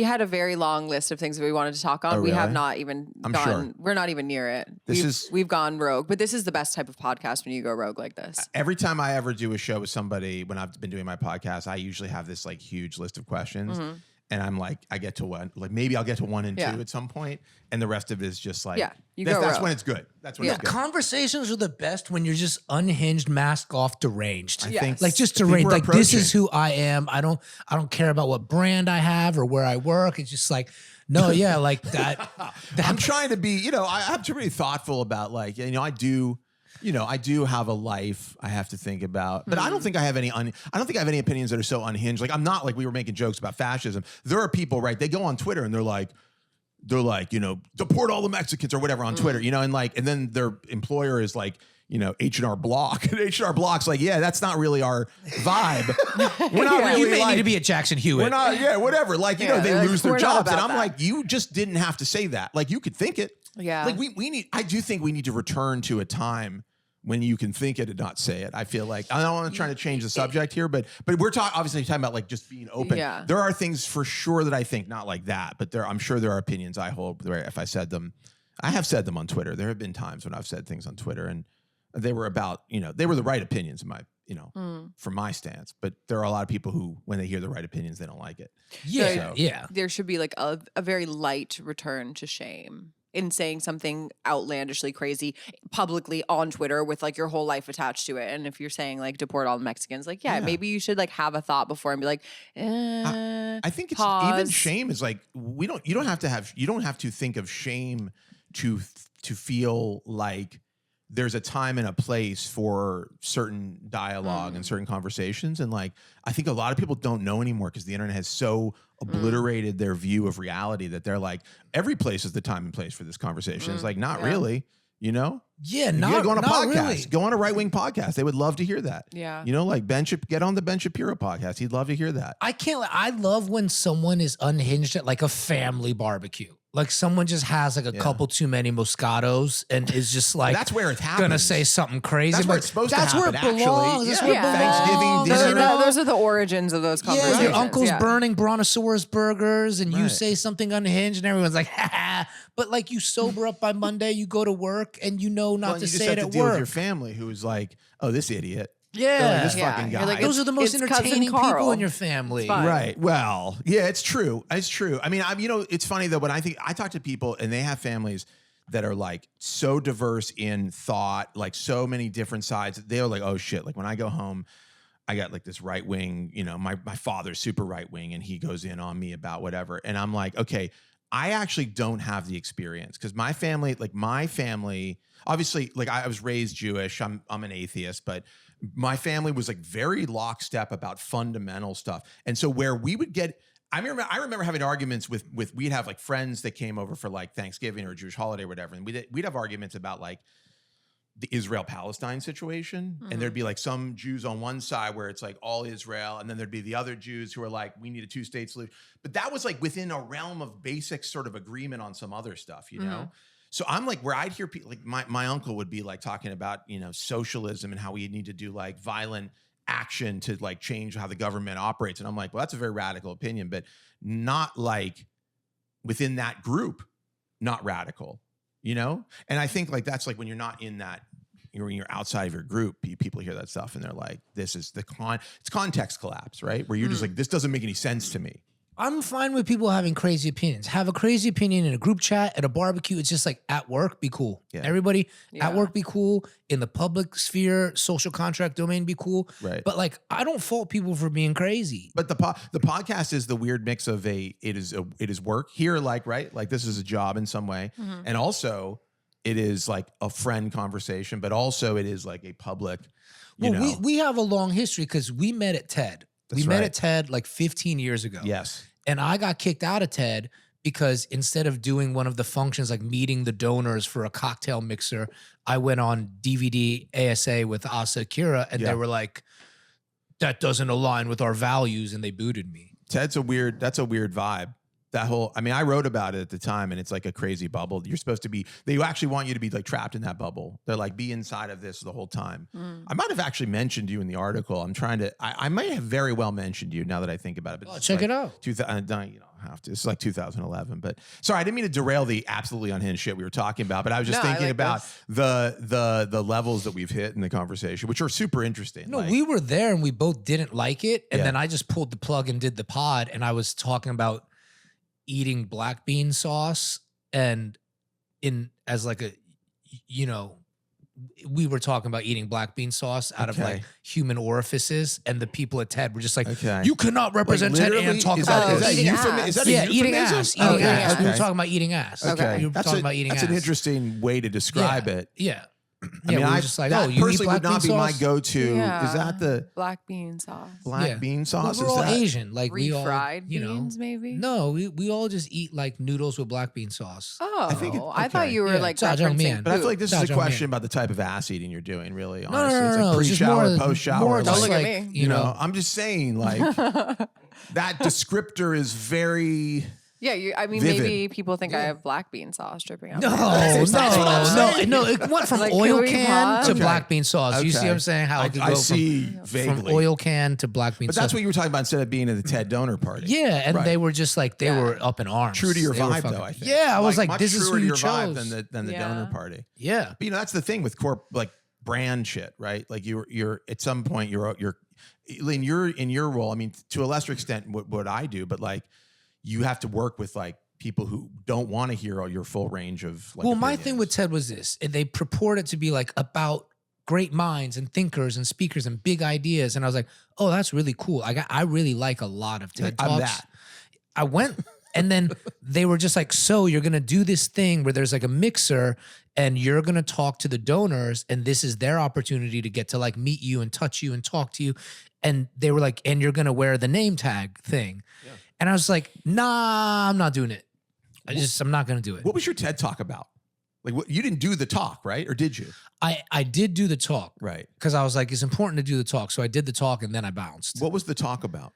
had a very long list of things that we wanted to talk on. Oh, We have really? not even I'm gone. sure. We're not even near it. This we've gone rogue, but this is the best type of podcast when you go rogue like this. Every time I ever do a show with somebody, when I've been doing my podcast, I usually have this like huge list of questions. Mm-hmm. And I'm like, I get to one, like maybe I'll get to 1 and 2 at some point, and the rest of it is just like, you that's, go that's rogue. when it's good. That's when Yeah, it's good. conversations are the best when you're just unhinged, mask off, deranged. Yes. Like just People deranged. are Like this approaching. is who I am. I don't care about what brand I have or where I work. It's just like, no, yeah, like that. I'm trying to be, I have to be thoughtful about like, I do have a life I have to think about, but I don't think I have any opinions that are so unhinged. Like I'm not like we were making jokes about fascism. There are people, right? They go on Twitter and they're like, deport all the Mexicans or whatever on Twitter, and then their employer is like, H&R Block. And H&R Block's like, yeah, that's not really our vibe. We're not really You may like, need to be a Jackson Hewitt. we're not, whatever. Like, they like, lose their we're not jobs. And about I'm that. like, you just didn't have to say that. Like you could think it. Yeah. Like I do think we need to return to a time when you can think it and not say it. I feel like I don't want to try to change the subject here, but we're obviously talking about like just being open. Yeah. There are things for sure that I think not like that, but I'm sure there are opinions I hold where if I said them, I have said them on Twitter. There have been times when I've said things on Twitter and they were about, they were the right opinions in my, from my stance. But there are a lot of people who, when they hear the right opinions, they don't like it. Yeah, yeah. There should be like a very light return to shame in saying something outlandishly crazy publicly on Twitter with like your whole life attached to it. And if you're saying like deport all the Mexicans, like, maybe you should like have a thought before and be like, I think it's pause. even shame is like you don't have to think of shame to feel like there's a time and a place for certain dialogue and certain conversations. And like, I think a lot of people don't know anymore because the internet has so obliterated their view of reality that they're like, every place is the time and place for this conversation. It's like, not really. You know? Yeah, you not, go on a not podcast. really. Go on a right-wing podcast. They would love to hear that. Yeah. You know, like get on the Ben Shapiro podcast. He'd love to hear that. I love when someone is unhinged at like a family barbecue. Like someone just has like a couple too many Moscatos and is just like that's where it happens. Gonna say something crazy. That's where it's supposed to happen. That's where it belongs. That's where it belongs. Thanksgiving dinner. Those are the origins of those conversations. Yeah, your uncle's burning Brontosaurus burgers and you say something unhinged and everyone's like, ha ha. But like you sober up by Monday, you go to work and you know not to say it at work. You just have to deal with your family who is like, oh, this idiot. Yeah. Like, this fucking guy. Like, those are the most entertaining people in your family. Right. Well, yeah, it's true. It's true. I mean, it's funny though, when I talk to people and they have families that are like so diverse in thought, like so many different sides, they're like, oh shit. Like when I go home, I got like this right wing, my father's super right wing and he goes in on me about whatever. And I'm like, okay, I actually don't have the experience because my family, obviously, like I was raised Jewish. I'm an atheist, but my family was like very lockstep about fundamental stuff. And so where we would get, I remember having arguments with we'd have like friends that came over for like Thanksgiving or a Jewish holiday or whatever. And we'd have arguments about like the Israel-Palestine situation. Mm-hmm. And there'd be like some Jews on one side where it's like all Israel. And then there'd be the other Jews who are like, we need a two-state solution. But that was like within a realm of basic sort of agreement on some other stuff, you know? So I'm like, where I'd hear people, like my uncle would be like talking about, socialism and how we need to do like violent action to like change how the government operates. And I'm like, well, that's a very radical opinion, but not like within that group, not radical, And I think like, that's like when you're not in that, when you're outside of your group, people hear that stuff and they're like, this is it's context collapse, right? Where you're just like, this doesn't make any sense to me. I'm fine with people having crazy opinions. Have a crazy opinion in a group chat, at a barbecue. It's just like at work, be cool. Yeah. Everybody at work, be cool. In the public sphere, social contract domain, be cool. Right. But like, I don't fault people for being crazy. But the podcast is the weird mix of it is work here, like, right? Like this is a job in some way. Mm-hmm. And also it is like a friend conversation, but also it is like a public, we have a long history because we met at TED. We met at TED like 15 years ago. Yes. And I got kicked out of TED because instead of doing one of the functions like meeting the donors for a cocktail mixer, I went on DVD ASA with Asa Akira and they were like, that doesn't align with our values, and they booted me. TED's that's a weird vibe. That whole, I wrote about it at the time and it's like a crazy bubble. You're supposed to be, they actually want you to be like trapped in that bubble. They're like, be inside of this the whole time. I might have actually mentioned you in the article. I'm trying to, I might have very well mentioned you now that I think about it. But check it out. It's like 2011, but sorry, I didn't mean to derail the absolutely unhinged shit we were talking about, but I was just thinking about the levels that we've hit in the conversation, which are super interesting. No, we were there and we both didn't like it. And then I just pulled the plug and did the pod and I was talking about eating black bean sauce and we were talking about eating black bean sauce out of like human orifices, and the people at TED were just like, you cannot represent TED and talk about this. Eating ass. Is that a eating ass. Eating ass. We were talking about eating ass. Okay. We were talking about eating ass. That's an interesting way to describe it. Yeah. I just like, that you personally eat would not be my sauce? go-to. Yeah. Is that the black bean sauce? Black bean sauce? We're all Asian. Like we all, refried beans, maybe? No, we all just eat like noodles with black bean sauce. Oh, I thought you were like referencing. But I feel like this is a question about the type of ass eating you're doing. Really, honestly, no, it's like pre-shower, post-shower. Don't look at me. I'm just saying, like that descriptor is very. Yeah, vivid. Maybe people think I have black bean sauce dripping out. No. It went from oil can to black bean sauce. You see what I'm saying? How it could go from oil can to black bean sauce. But that's what you were talking about instead of being at the TED donor party. Yeah, and they were just like, they were up in arms. True to your vibe, though, I think. Yeah, I was like this is who you chose. Than the donor party. Yeah. But that's the thing with like brand shit, right? Like you're at some point you're in your role. To a lesser extent what I do, but like you have to work with like people who don't want to hear all your full range of like. Well, my thing with TED was this: they purport it to be like about great minds and thinkers and speakers and big ideas, and I was like, oh, that's really cool. I really like a lot of TED Talks. I went, and then they were just like, so you're gonna do this thing where there's like a mixer, and you're gonna talk to the donors, and this is their opportunity to get to like meet you and touch you and talk to you, and they were like, and you're gonna wear the name tag thing. Yeah. And I was like, nah, I'm not doing it. I'm not going to do it. What was your TED Talk about? Like what, you didn't do the talk, right? Or did you? I did do the talk. Right. Because I was like, it's important to do the talk. So I did the talk and then I bounced. What was the talk about?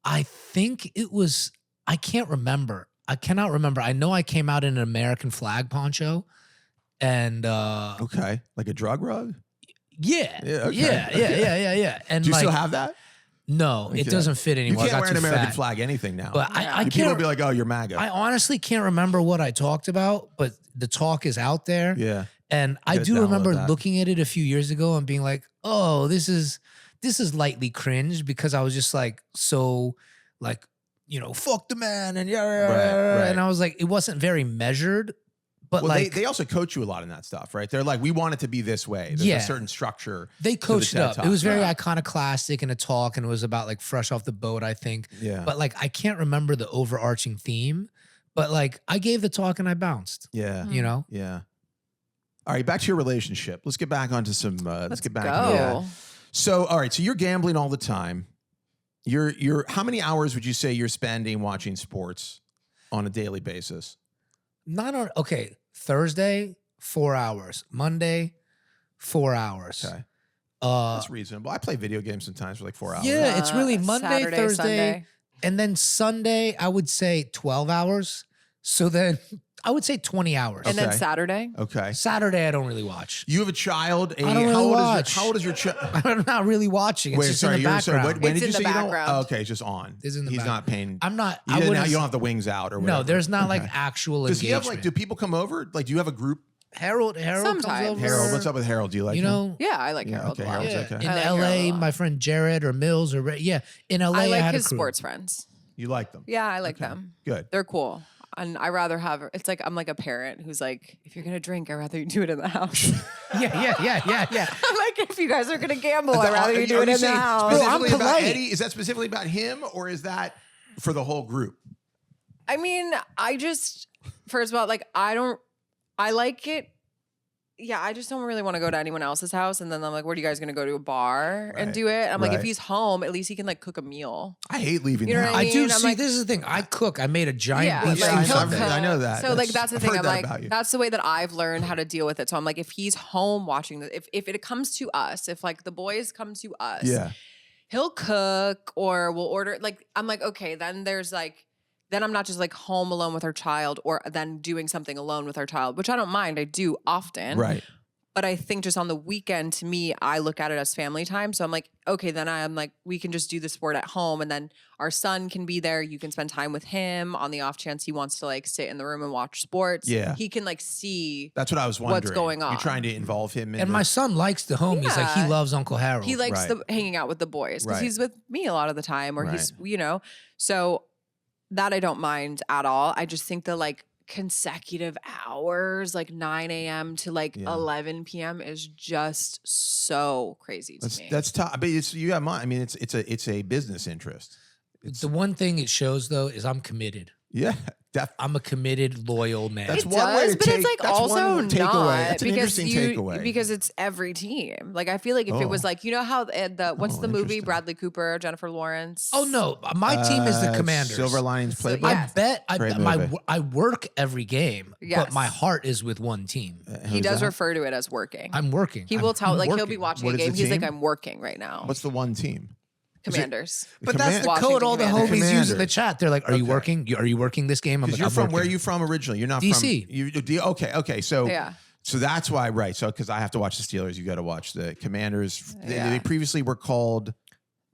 I think it was, I can't remember. I cannot remember. I know I came out in an American flag poncho and okay. Like a drug rug? Yeah. Yeah, okay. Yeah. And do you like, still have that? No, Okay. it doesn't fit anymore. You can't I got wear an too American fat. flag anything now. But I People can't will be like, oh, you're MAGA. I honestly can't remember what I talked about, but the talk is out there. yeah. And I Gotta do remember download that. looking at it a few years ago and being like, oh, this is lightly cringe because I was just like, so like, you know, fuck the man and Right. and I was like, it wasn't very measured, but Well, like they also coach you a lot in that stuff, right? They're like, we want it to be this way. There's a certain structure. they coached it TED up. Talk. It was very Yeah. iconoclastic in a talk and it was about like fresh off the boat, I think. Yeah. But like, I can't remember the overarching theme, but like I gave the talk and I bounced, yeah. you know? Yeah. All right, back to your relationship. Let's get back onto some. Let's get back. Go. Yeah. So, all right. So you're gambling all the time. You're. How many hours would you say you're spending watching sports on a daily basis? Not on, okay, Thursday, 4 hours. Monday, 4 hours. Okay, that's reasonable. I play video games sometimes for like 4 hours. Yeah, it's really Monday, Saturday, Thursday, Sunday. and then Sunday, I would say 12 hours. So then I would say 20 hours. And then Okay. Saturday. Okay. Saturday, I don't really watch. You have a child. I don't really watch. How old is your child? I'm not really watching. It's Wait, just sorry. in the background. When It's did you in say the you don't? background. Oh, okay, it's just on. It's in the He's back- not paying. I'm not. You I didn't, wouldn't. you don't have the wings out or whatever. No, there's not like Okay. actual Does he have engagement. like? Do people come over? Like, do you have a group? Harold comes Sometimes. over. Harold, what's up with Harold? Do you like You him? know, Yeah, I like Yeah, Harold okay, a lot. Harold's yeah. okay. In I like Harold a LA, lot. my friend Jared or Mills or in LA, I like had his a crew. sports friends. You like them? Yeah, I like Okay. them. Good. They're cool. And I rather have, it's like, I'm like a parent who's like, if you're going to drink, I'd rather you do it in the house. Yeah. I'm like, if you guys are going to gamble, I'd rather you do Are it in the saying house. Bro, I'm specifically about polite. Eddie? Is that specifically about him, or is that for the whole group? I mean, I just, first of all, like, I like it. Yeah, I just don't really want to go to anyone else's house. And then I'm like, where are you guys going to go to a bar and Right. do it? I'm like, if Right. he's home, at least he can like cook a meal. I hate leaving. You know the what house. I I mean, do I'm see. like- This is the thing. I cook. I made a giant Yeah, beef Yeah, like, stew he'll Sunday. I know cook. that. So like that's the I've thing. heard I'm that like, about you. that's the way that I've learned how to deal with it. So I'm like, if he's home watching this, if it comes to us, if like the boys come to us, Yeah. he'll cook or we'll order. Like I'm like, okay, then there's like, then I'm not just like home alone with our child or then doing something alone with our child, which I don't mind. I do often. Right. But I think just on the weekend, to me, I look at it as family time. So I'm like, okay, then I'm like, we can just do the sport at home. And then our son can be there. You can spend time with him on the off chance he wants to like sit in the room and watch sports. Yeah. He can like see. That's what I was wondering. What's going on. You're trying to involve him in And my son likes the homies. Like he Yeah. loves Uncle Harold. He likes Right. the hanging out with the boys because Right. he's with me a lot of the time or he's, Right. you know, so that I don't mind at all. I just think the like consecutive hours, like 9 a.m. to like Yeah. 11 p.m. is just so crazy to me. That's tough. But it's you have mine. I mean, it's a business interest. the one thing it shows though is I'm committed. Yeah. I'm a committed, loyal man. That's It one way does, to but take- it's like that's one also takeaway. not That's an because interesting takeaway. because it's every team. Like I feel like if it was Oh. like, you know how what's Oh, the movie interesting. Bradley Cooper, Jennifer Lawrence? Oh no, my team is the Commanders. Silver Linings So, Playbook. yeah. I bet Great movie. I work every game, but Yes. my heart is with one team. He Who's does that? refer to it as working. I'm working. He will I'm tell, like he'll be working. watching What a is the game. He's like, team? I'm working right now. What's the one team? Commanders? But that's the Washington code all the Commanders. homies use in the Commanders. chat. They're like, "Are you Okay. working? Are you working this game?" I'm Because like, you're "I'm from where are working." you from originally? You're not DC. from okay. So Yeah. So that's why, right? So because I have to watch the Steelers, you got to watch the Commanders. Yeah. They previously were called.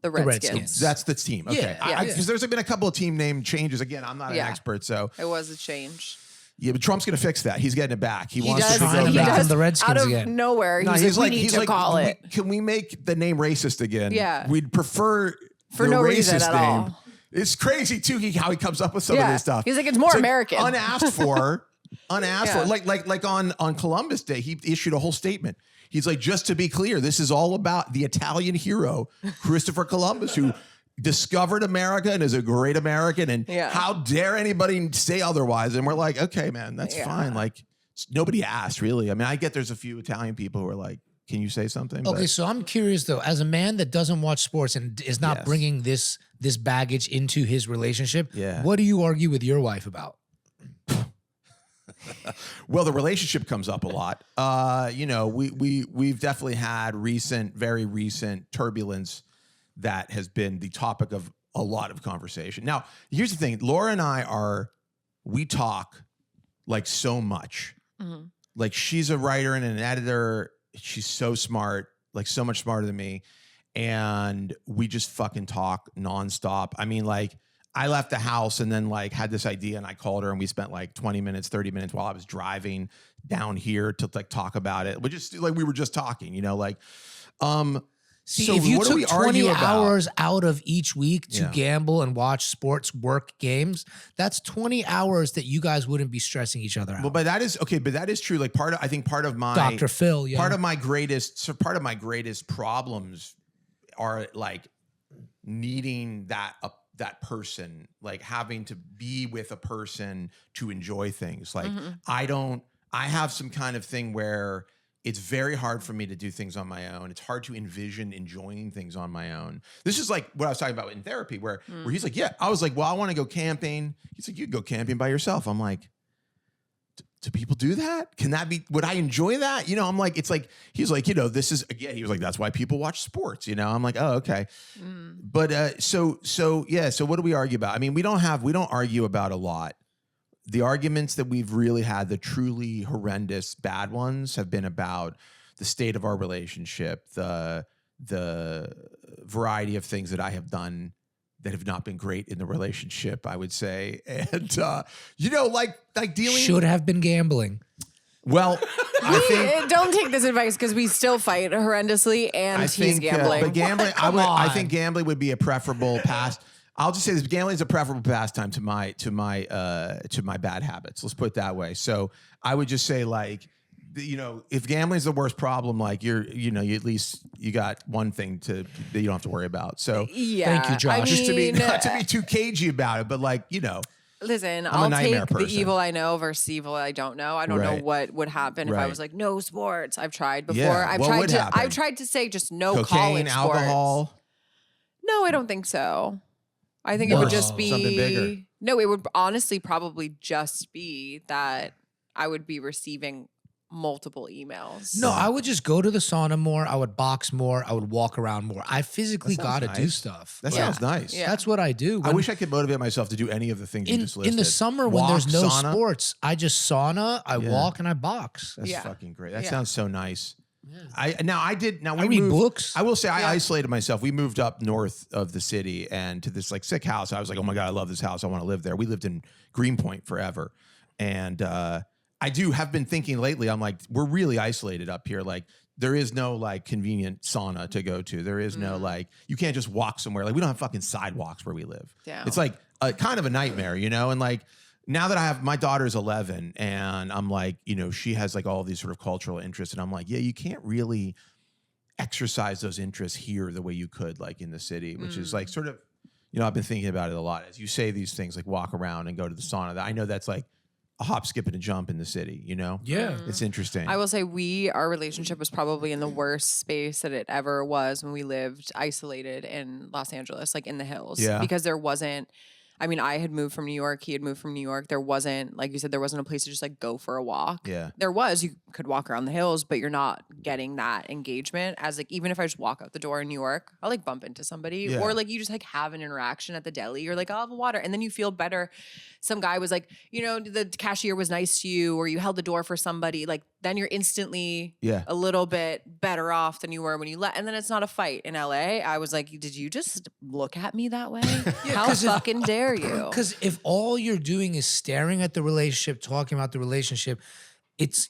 The Redskins. Redskins. That's the team. Okay, Yeah, because there's been a couple of team name changes. Again, I'm not an Yeah. expert, so It was a change. yeah. But Trump's going to fix that. He's getting it back. He wants does. to trying go to He make back. them does. the Redskins Out of again. nowhere, No, he's like, we need he's to like, call it Can we make the name racist again? Yeah. We'd prefer For the no racist reason at name. all. It's crazy too. How he comes up with some of Yeah. this stuff. He's like, it's more American. unasked for. Unasked Yeah. for. Like on Columbus Day, he issued a whole statement. He's like, just to be clear, this is all about the Italian hero Christopher Columbus, who discovered America and is a great American. And Yeah. how dare anybody say otherwise? And we're like, okay, man, that's Yeah. fine. Like nobody asked, really. I mean, I get there's a few Italian people who are like, can you say something? Okay, But- so I'm curious though, as a man that doesn't watch sports and is not Yes. bringing this baggage into his relationship, Yeah. what do you argue with your wife about? Well, the relationship comes up a lot. You know, we've definitely had very recent turbulence that has been the topic of a lot of conversation. Now, here's the thing. Laura and we talk like so much. Mm-hmm. Like she's a writer and an editor. She's so smart, like so much smarter than me. And we just fucking talk nonstop. I mean, like I left the house and then like had this idea and I called her and we spent like 20 minutes, 30 minutes while I was driving down here to like talk about it. We were just talking, you know, like, See, so if you what do we took 20 argue about? hours out of each week to gamble and watch sports work games, that's 20 hours that you guys wouldn't be stressing each other out. Well, but that is okay. But that is true. Like part of my Dr. Phil, part of my greatest problems are like needing that person, like having to be with a person to enjoy things. Like I have some kind of thing where it's very hard for me to do things on my own. It's hard to envision enjoying things on my own. This is like what I was talking about in therapy where he's like, yeah, I was like, well, I want to go camping. He's like, you can go camping by yourself. I'm like, do people do that? Would I enjoy that? You know, I'm like, it's like, he's like, you know, this is, again, he was like, that's why people watch sports, you know? I'm like, oh, okay. But so what do we argue about? I mean, we don't argue about a lot. The arguments that we've really had, the truly horrendous bad ones, have been about the state of our relationship, the variety of things that I have done that have not been great in the relationship, I would say. And, you know, like dealing... Should have been gambling. Well, I think... Don't take this advice because we still fight horrendously and he's gambling. But gambling, I think gambling would be a preferable past... I'll just say this: gambling is a preferable pastime to my bad habits. Let's put it that way. So I would just say, like, you know, if gambling is the worst problem, like you at least you got one thing that you don't have to worry about. So yeah, thank you, Josh. Just not to be too cagey about it, but like, you know. Listen, I'll take the evil I know versus evil I don't know. I don't know what would happen if I was like, no sports. I've tried before. Yeah, I've tried to say just no cocaine, college sports. alcohol. No, I don't think so. I think it would just be something bigger. No, it would honestly probably just be that I would be receiving multiple emails. No, I would just go to the sauna more. I would box more. I would walk around more. I physically got to do stuff. That sounds nice. Yeah. That's what I do. I wish I could motivate myself to do any of the things you just listed. In the summer when there's no sports, I just sauna, I walk, and I box. That's fucking great. That sounds so nice. Yeah. I read books. I will say I isolated myself. We moved up north of the city and to this like sick house. I was like, oh my God, I love this house. I want to live there. We lived in Greenpoint forever. And I have been thinking lately, I'm like, we're really isolated up here. Like there is no like convenient sauna to go to. There is no like, you can't just walk somewhere. Like we don't have fucking sidewalks where we live. Yeah. It's like a kind of a nightmare, you know? And like, now that I have, my daughter's 11 and I'm like, you know, she has like all these sort of cultural interests and I'm like, yeah, you can't really exercise those interests here the way you could like in the city, which is like sort of, you know, I've been thinking about it a lot as you say these things like walk around and go to the sauna. I know that's like a hop, skip, and a jump in the city, you know? Yeah. It's interesting. I will say our relationship was probably in the worst space that it ever was when we lived isolated in Los Angeles, like in the hills. Yeah. Because there wasn't, I mean, I had moved from New York. He had moved from New York. There wasn't, like you said, there wasn't a place to just like go for a walk. Yeah. There was, you could walk around the hills, but you're not getting that engagement as like, even if I just walk out the door in New York, I'll like bump into somebody or like you just like have an interaction at the deli. You're like, I'll have a water. And then you feel better. Some guy was like, you know, the cashier was nice to you or you held the door for somebody. Like then you're instantly a little bit better off than you were when you left. And then it's not a fight in LA. I was like, did you just look at me that way? How fucking dare you? Because if all you're doing is staring at the relationship, talking about the relationship,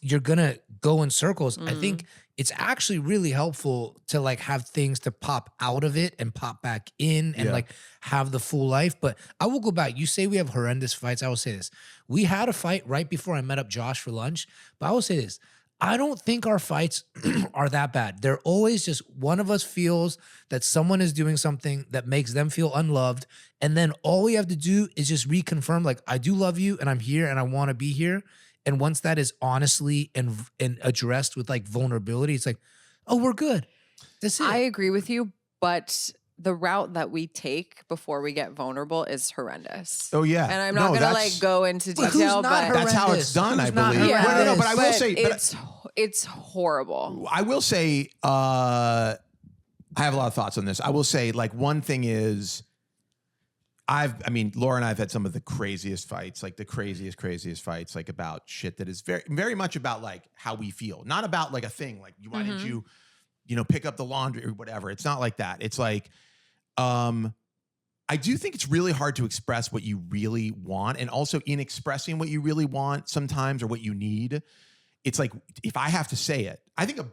you're gonna go in circles. I think it's actually really helpful to like have things to pop out of it and pop back in and like have the full life. But I will go back. You say we have horrendous fights. I will say this. We had a fight right before I met up Josh for lunch, but I will say this. I don't think our fights are that bad. They're always just one of us feels that someone is doing something that makes them feel unloved. And then all we have to do is just reconfirm, like, I do love you and I'm here and I want to be here. And once that is honestly and addressed with like vulnerability, it's like, oh, we're good. That's it. I agree with you, but the route that we take before we get vulnerable is horrendous. Oh yeah. And I'm not going to like go into detail, but that's how it's done, I believe. Yeah, no, but I will say it's horrible. I will say I have a lot of thoughts on this. I will say, like, one thing is I mean, Laura and I have had some of the craziest fights, like the craziest fights, like about shit that is very, very much about like how we feel, not about like a thing, like why didn't you pick up the laundry or whatever. It's not like that. It's like, I do think it's really hard to express what you really want. And also in expressing what you really want sometimes, or what you need, it's like, if I have to say it, I think a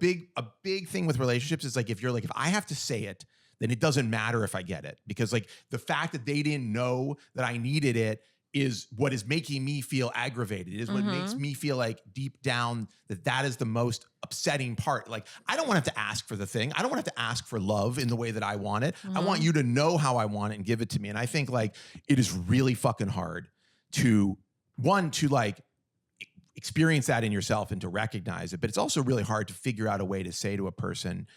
big thing with relationships is like, if I have to say it, then it doesn't matter if I get it, because like the fact that they didn't know that I needed it is what is making me feel aggravated. It is what makes me feel like deep down that is the most upsetting part. Like, I don't want to have to ask for the thing. I don't want to have to ask for love in the way that I want it. I want you to know how I want it and give it to me. And I think like it is really fucking hard to like experience that in yourself and to recognize it. But it's also really hard to figure out a way to say to a person,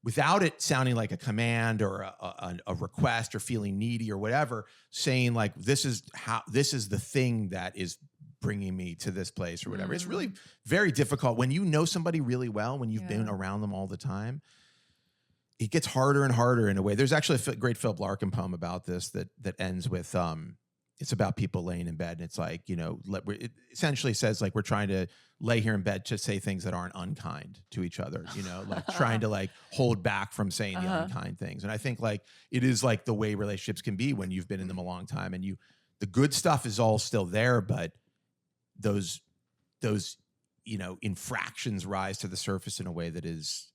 without it sounding like a command or a request or feeling needy or whatever, saying like, this is the thing that is bringing me to this place or whatever. It's really very difficult when you know somebody really well, when you've been around them all the time. It gets harder and harder in a way. There's actually a great Philip Larkin poem about this that ends with, it's about people laying in bed. And it's like, it essentially says like, we're trying to lay here in bed to say things that aren't unkind to each other, like trying to like hold back from saying the unkind things. And I think like, it is like the way relationships can be when you've been in them a long time, and the good stuff is all still there, but those infractions rise to the surface in a way that is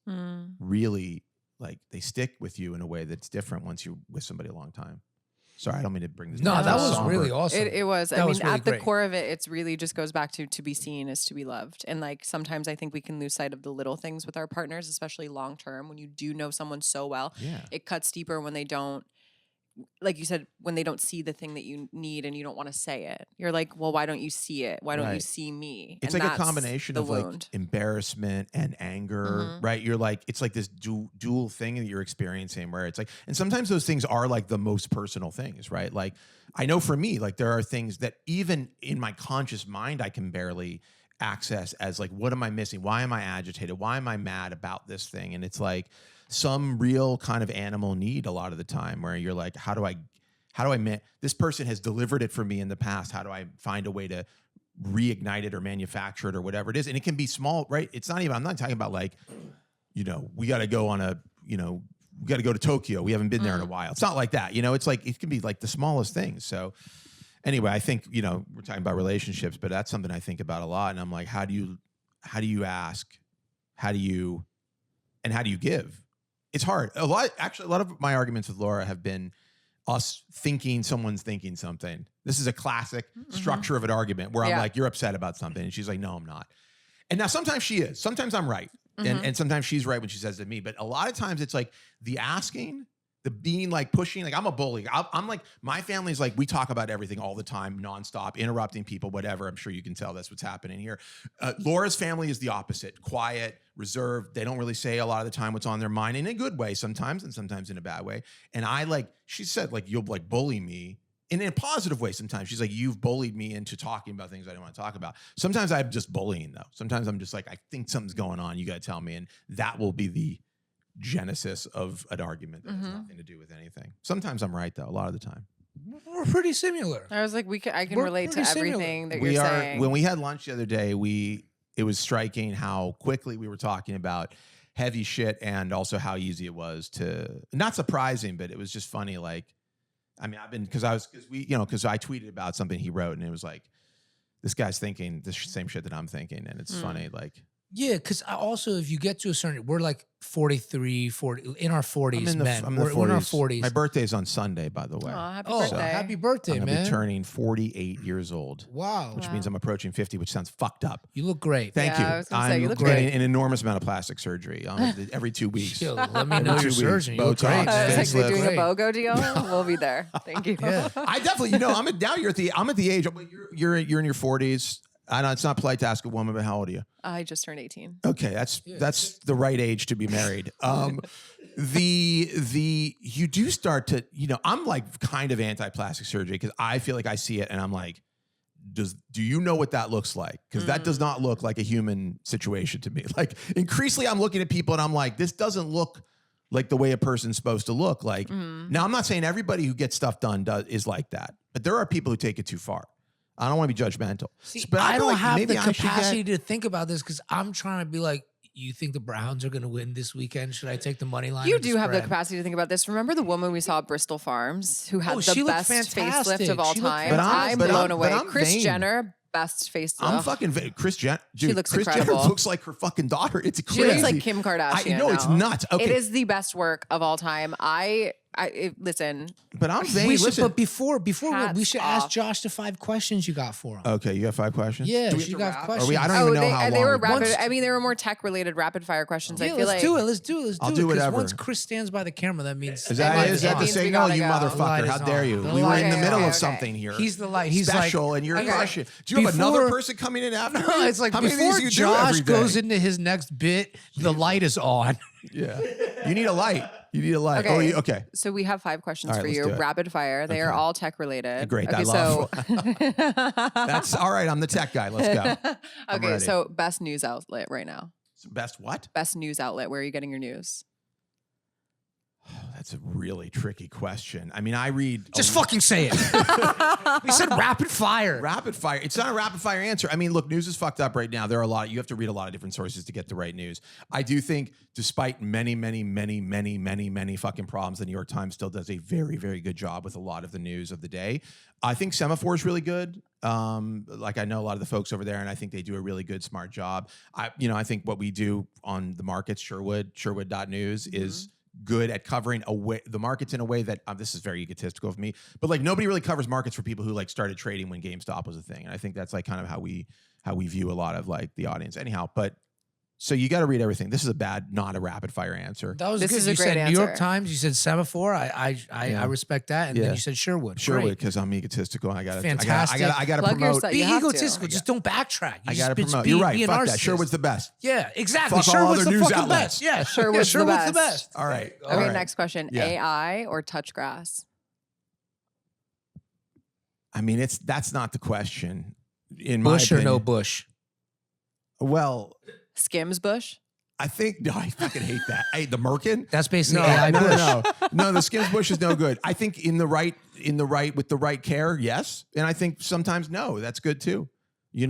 really like, they stick with you in a way that's different once you're with somebody a long time. Sorry, I don't mean to bring this. No, that was somber. really awesome. It was. That I mean, was really at the great. core of it, it's really just goes back to be seen is to be loved. And like, sometimes I think we can lose sight of the little things with our partners, especially long term. When you do know someone so well, it cuts deeper when they don't, like you said, when they don't see the thing that you need and you don't want to say it. You're like, well, why don't you see it? Why don't you see me? It's and like a combination of wound. like embarrassment and anger, right? You're like, it's like this dual thing that you're experiencing where it's like, and sometimes those things are like the most personal things, right? Like, I know for me, like there are things that even in my conscious mind, I can barely access as like, what am I missing? Why am I agitated? Why am I mad about this thing? And it's like some real kind of animal need a lot of the time where you're like, how do I this person has delivered it for me in the past. How do I find a way to reignite it or manufacture it or whatever it is? And it can be small, right? It's not even, I'm not talking about like, we got to go on we got to go to Tokyo. We haven't been there in a while. It's not like that. It's like, it can be like the smallest things. So anyway, I think, we're talking about relationships, but that's something I think about a lot. And I'm like, how do you ask? How do you give? It's hard. A lot of my arguments with Laura have been us thinking someone's thinking something. This is a classic structure of an argument where I'm like, you're upset about something. And she's like, no, I'm not. And now sometimes she is. Sometimes I'm right. And sometimes she's right when she says it to me. But a lot of times it's like the asking, the being like pushing, like I'm a bully. I'm like, my family's like, we talk about everything all the time, nonstop, interrupting people, whatever. I'm sure you can tell that's what's happening here. Laura's family is the opposite, quiet, reserved. They don't really say a lot of the time what's on their mind in a good way sometimes, and sometimes in a bad way. And she said like, you'll like bully me. And in a positive way sometimes. She's like, you've bullied me into talking about things I don't want to talk about. Sometimes I'm just bullying though. Sometimes I'm just like, I think something's going on. You got to tell me. And that will be the genesis of an argument that has nothing to do with anything. Sometimes I'm right though, a lot of the time. We're pretty similar. I was like, I can relate to everything that you're saying. When we had lunch the other day, it was striking how quickly we were talking about heavy shit and also how easy it was to, not surprising, but it was just funny. Like, I mean, because I tweeted about something he wrote and it was like, this guy's thinking the same shit that I'm thinking. And it's funny. Like, yeah, because also if you get to a certain, we're like 43, 40, in our 40s, men. We're in our 40s. My birthday's on Sunday, by the way. Oh, happy birthday. Happy birthday, I'm man. Be turning 48 years old. Wow. Which means I'm approaching 50, which sounds fucked up. You look great. Thank you. I was gonna say, you look great. Getting an enormous amount of plastic surgery every 2 weeks. Yo, let me know your surgeon. You look Botox, great. I was like, we're doing Great. a BOGO deal. We'll be there. Thank you. Yeah. I definitely, I'm at the age. You're in your 40s. I know it's not polite to ask a woman, but how old are you? I just turned 18. Okay, that's the right age to be married. you do start to, I'm like kind of anti-plastic surgery because I feel like I see it and I'm like, do you know what that looks like? Because that does not look like a human situation to me. Like increasingly I'm looking at people and I'm like, this doesn't look like the way a person's supposed to look. Like now I'm not saying everybody who gets stuff done is like that, but there are people who take it too far. I don't want to be judgmental. See, but I don't like have the I should capacity to think about this because I'm trying to be like, you think the Browns are going to win this weekend? Should I take the money line? You do have the capacity to think about this. Remember the woman we saw at Bristol Farms who had the best facelift of all time? I'm blown away. Kris Jenner, best facelift. I'm fucking Kris Jenner. She looks Kris incredible. Jenner looks like her fucking daughter. It's crazy. She looks like Kim Kardashian. I know, it's nuts. Okay. It is the best work of all time. Listen. But I'm vain. But before we should ask Josh the 5 questions you got for him. Okay, you have 5 questions? Yeah, you got questions. I don't even know how long. They were rapid. I mean, they were more tech-related rapid fire questions. Yeah, I feel let's do it. I'll do whatever. Once Chris stands by the camera, that means is that the signal? You motherfucker! How dare you? We were in the middle of something here. He's the light. He's special, and you're crushing. Do you have another person coming in after? No, it's like before Josh goes into his next bit, the light is on. Yeah, you need a light. Okay. Okay. So we have 5 questions for you. Rapid fire. They are all tech related. Great. Okay, That's all right. I'm the tech guy. Let's go. Okay. So best news outlet right now. Best what? Best news outlet. Where are you getting your news? Oh, that's a really tricky question. I mean, I read. Just fucking say it. We said rapid fire. Rapid fire. It's not a rapid fire answer. I mean, look, news is fucked up right now. There are a lot. You have to read a lot of different sources to get the right news. I do think, despite many fucking problems, the New York Times still does a very, very good job with a lot of the news of the day. I think Semaphore is really good. Like I know a lot of the folks over there, and I think they do a really good, smart job. I think what we do on the markets, Sherwood.news is good at covering the markets in a way that this is very egotistical of me, but like nobody really covers markets for people who like started trading when GameStop was a thing. And I think that's like kind of how we view a lot of like the audience anyhow. But so you got to read everything. This is not a rapid fire answer. That was this good. Is you a great said answer. New York Times. You said Semaphore. I respect that. And then you said Sherwood. Sherwood, because I'm egotistical. I got fantastic. I got to promote. Be egotistical. Just don't backtrack. I got to promote. You're right. Fuck that. Sherwood's the best. Yeah, exactly. Fuck Sherwood's all the news fucking outlets. best. Yeah, Sherwood's the best. All right. Okay. Next question. AI or touch grass? I mean, that's not the question. In Bush my or opinion. no Bush? Well, Skims Bush. I think I fucking hate that. Hey, the Merkin. That's basically AI Bush. No. The Skims Bush is no good. I think with the right care, yes, and I think sometimes no. That's good too.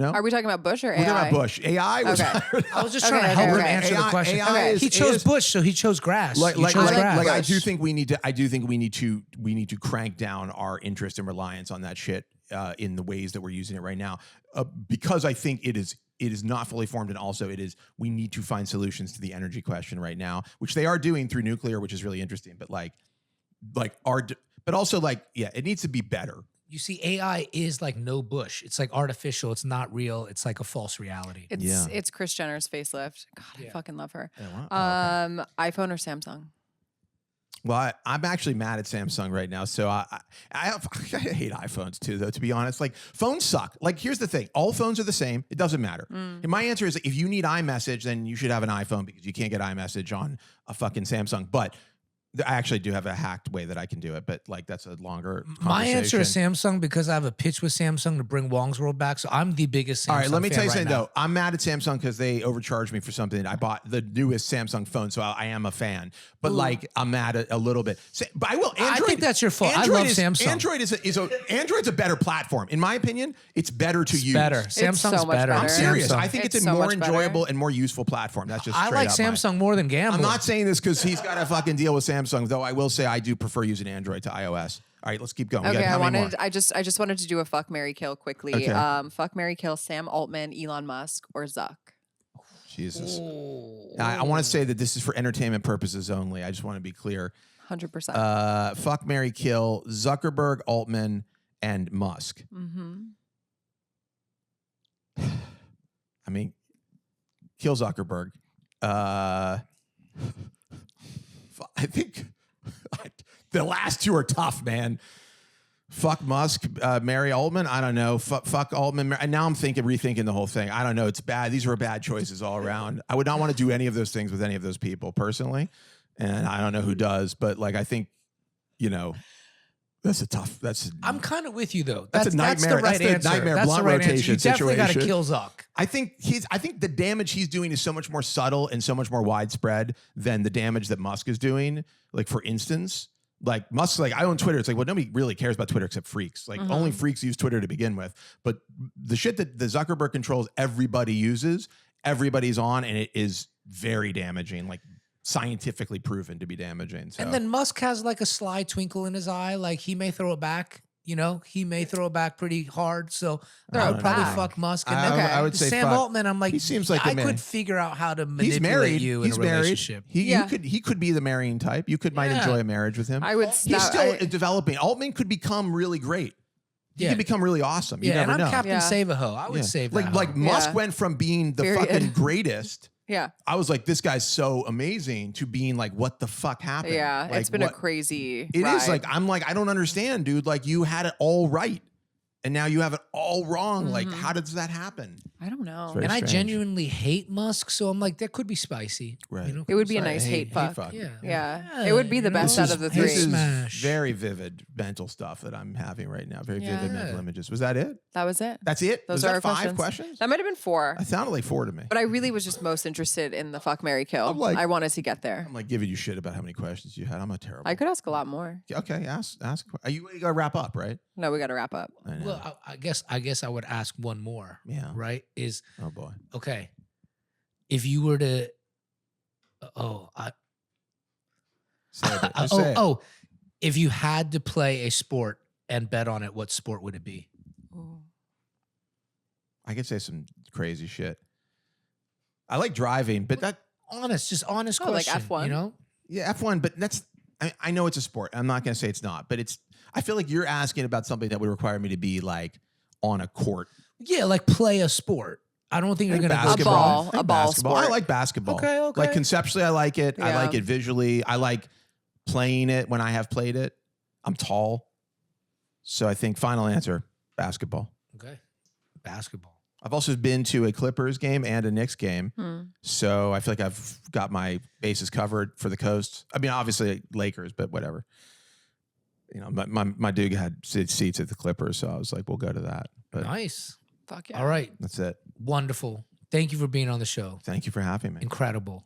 Are we talking about Bush or AI? We're talking about Bush. AI was. Okay. I was just trying to help him answer the question. He chose Bush, so he chose grass. I do think we need to crank down our interest and reliance on that shit in the ways that we're using it right now, because I think it is not fully formed, and also we need to find solutions to the energy question right now, which they are doing through nuclear, which is really interesting. But it needs to be better. You see, AI is like no Bush. It's like artificial. It's not real. It's like a false reality. It's Kris Jenner's facelift. God, I fucking love her. Okay. iPhone or Samsung? Well, I'm actually mad at Samsung right now. So I hate iPhones too, though, to be honest. Like, phones suck. Like, here's the thing. All phones are the same. It doesn't matter. And my answer is, if you need iMessage, then you should have an iPhone, because you can't get iMessage on a fucking Samsung. But I actually do have a hacked way that I can do it, but like that's a longer conversation. My answer is Samsung, because I have a pitch with Samsung to bring Wong's World back. So I'm the biggest Samsung fan. All right, let me tell you something now. though. I'm mad at Samsung because they overcharged me for something. I bought the newest Samsung phone, so I am a fan. But like, I'm mad at a little bit. But I will. Android, I think that's your fault. I love Samsung. Android's a better platform, in my opinion. It's better to use. Better. Samsung's so much better. I'm serious. Samsung. I think it's a so more much enjoyable better. and more useful platform. That's just. I like Samsung more than gambling. I'm not saying this because he's got to fucking deal with Samsung, though. I will say I do prefer using Android to iOS. All right, let's keep going. Okay, I just wanted to do a fuck, marry, kill quickly. Okay. Fuck, marry, kill Sam Altman, Elon Musk, or Zuck. Jesus. I want to say that this is for entertainment purposes only. I just want to be clear. 100%. Fuck, marry, kill Zuckerberg, Altman, and Musk. I mean, kill Zuckerberg. I think the last two are tough, man. Fuck Musk, marry Altman. I don't know. Fuck Altman. And now I'm rethinking the whole thing. I don't know. It's bad. These are bad choices all around. I would not want to do any of those things with any of those people personally. and I don't know who does, but like I think, I'm kind of with you though. That's a nightmare. That's the right answer. Nightmare that's blunt the right rotation answer. You definitely got to situation. kill Zuck. I think the damage he's doing is so much more subtle and so much more widespread than the damage that Musk is doing. Like for instance, like Musk's like, I own Twitter. It's like, well, nobody really cares about Twitter except freaks. Like only freaks use Twitter to begin with. But the shit that the Zuckerberg controls, everybody uses, everybody's on, and it is very damaging. Like scientifically proven to be damaging. So. And then Musk has like a sly twinkle in his eye. Like he may throw it back. He may throw it back pretty hard. So I would probably fuck Musk. And then I would say Sam fuck. Altman, I'm like, he seems like I a man. could figure out how to manipulate He's married. you He's in a relationship. He could be the marrying type. You might enjoy a marriage with him. I would. He's still developing. Altman could become really great. He could become really awesome. You never and I'm know. Captain Save-A-Ho. I would save that. Like Musk went from being the fucking greatest. Yeah. I was like, this guy's so amazing to being like, what the fuck happened? Yeah. Like, it's been a crazy It ride. is like, I'm like, I don't understand, dude. Like you had it all right. And now you have it all wrong. Like, how does that happen? I don't know. very And I strange. genuinely hate Musk, so I'm like, that could be spicy. Right. It would be a nice hate fuck. Yeah. Yeah. It would be the best out of the three. This is Smash. very vivid mental stuff that I'm having right now. Very vivid mental images. Was that it? That was it. That's it? Those was are that our 5 questions? That might have been 4. That sounded like 4 to me. But I really was just most interested in the fuck, marry, kill. I'm like- I wanted to get there. I'm like giving you shit about how many questions you had. I'm a terrible. I could ask a lot more. Okay, ask. You got to wrap up, right? No, we got to wrap up. I know. Well, I guess I would ask one more. Yeah. Right? Is Oh boy. okay. If you were to Say it. Just say it. if you had to play a sport and bet on it, what sport would it be? I could say some crazy shit. I like driving, but that Just honest Oh, like question. F1? yeah, F1, but I know it's a sport. I'm not going to say it's not, but I feel like you're asking about something that would require me to be like on a court. Yeah, like play a sport. I don't think you're going to go Basketball. A ball sport. I like basketball. Okay. Like conceptually, I like it. I Yeah. like it visually. I like playing it when I have played it. I'm tall. So I think final answer, basketball. Okay. Basketball. I've also been to a Clippers game and a Knicks game. So I feel like I've got my bases covered for the coast. I mean, obviously Lakers, but whatever. My dude had seats at the Clippers, so I was like, we'll go to that. But Nice. Fuck yeah. All right. that's it. Wonderful. Thank you for being on the show. Thank you for having me. Incredible.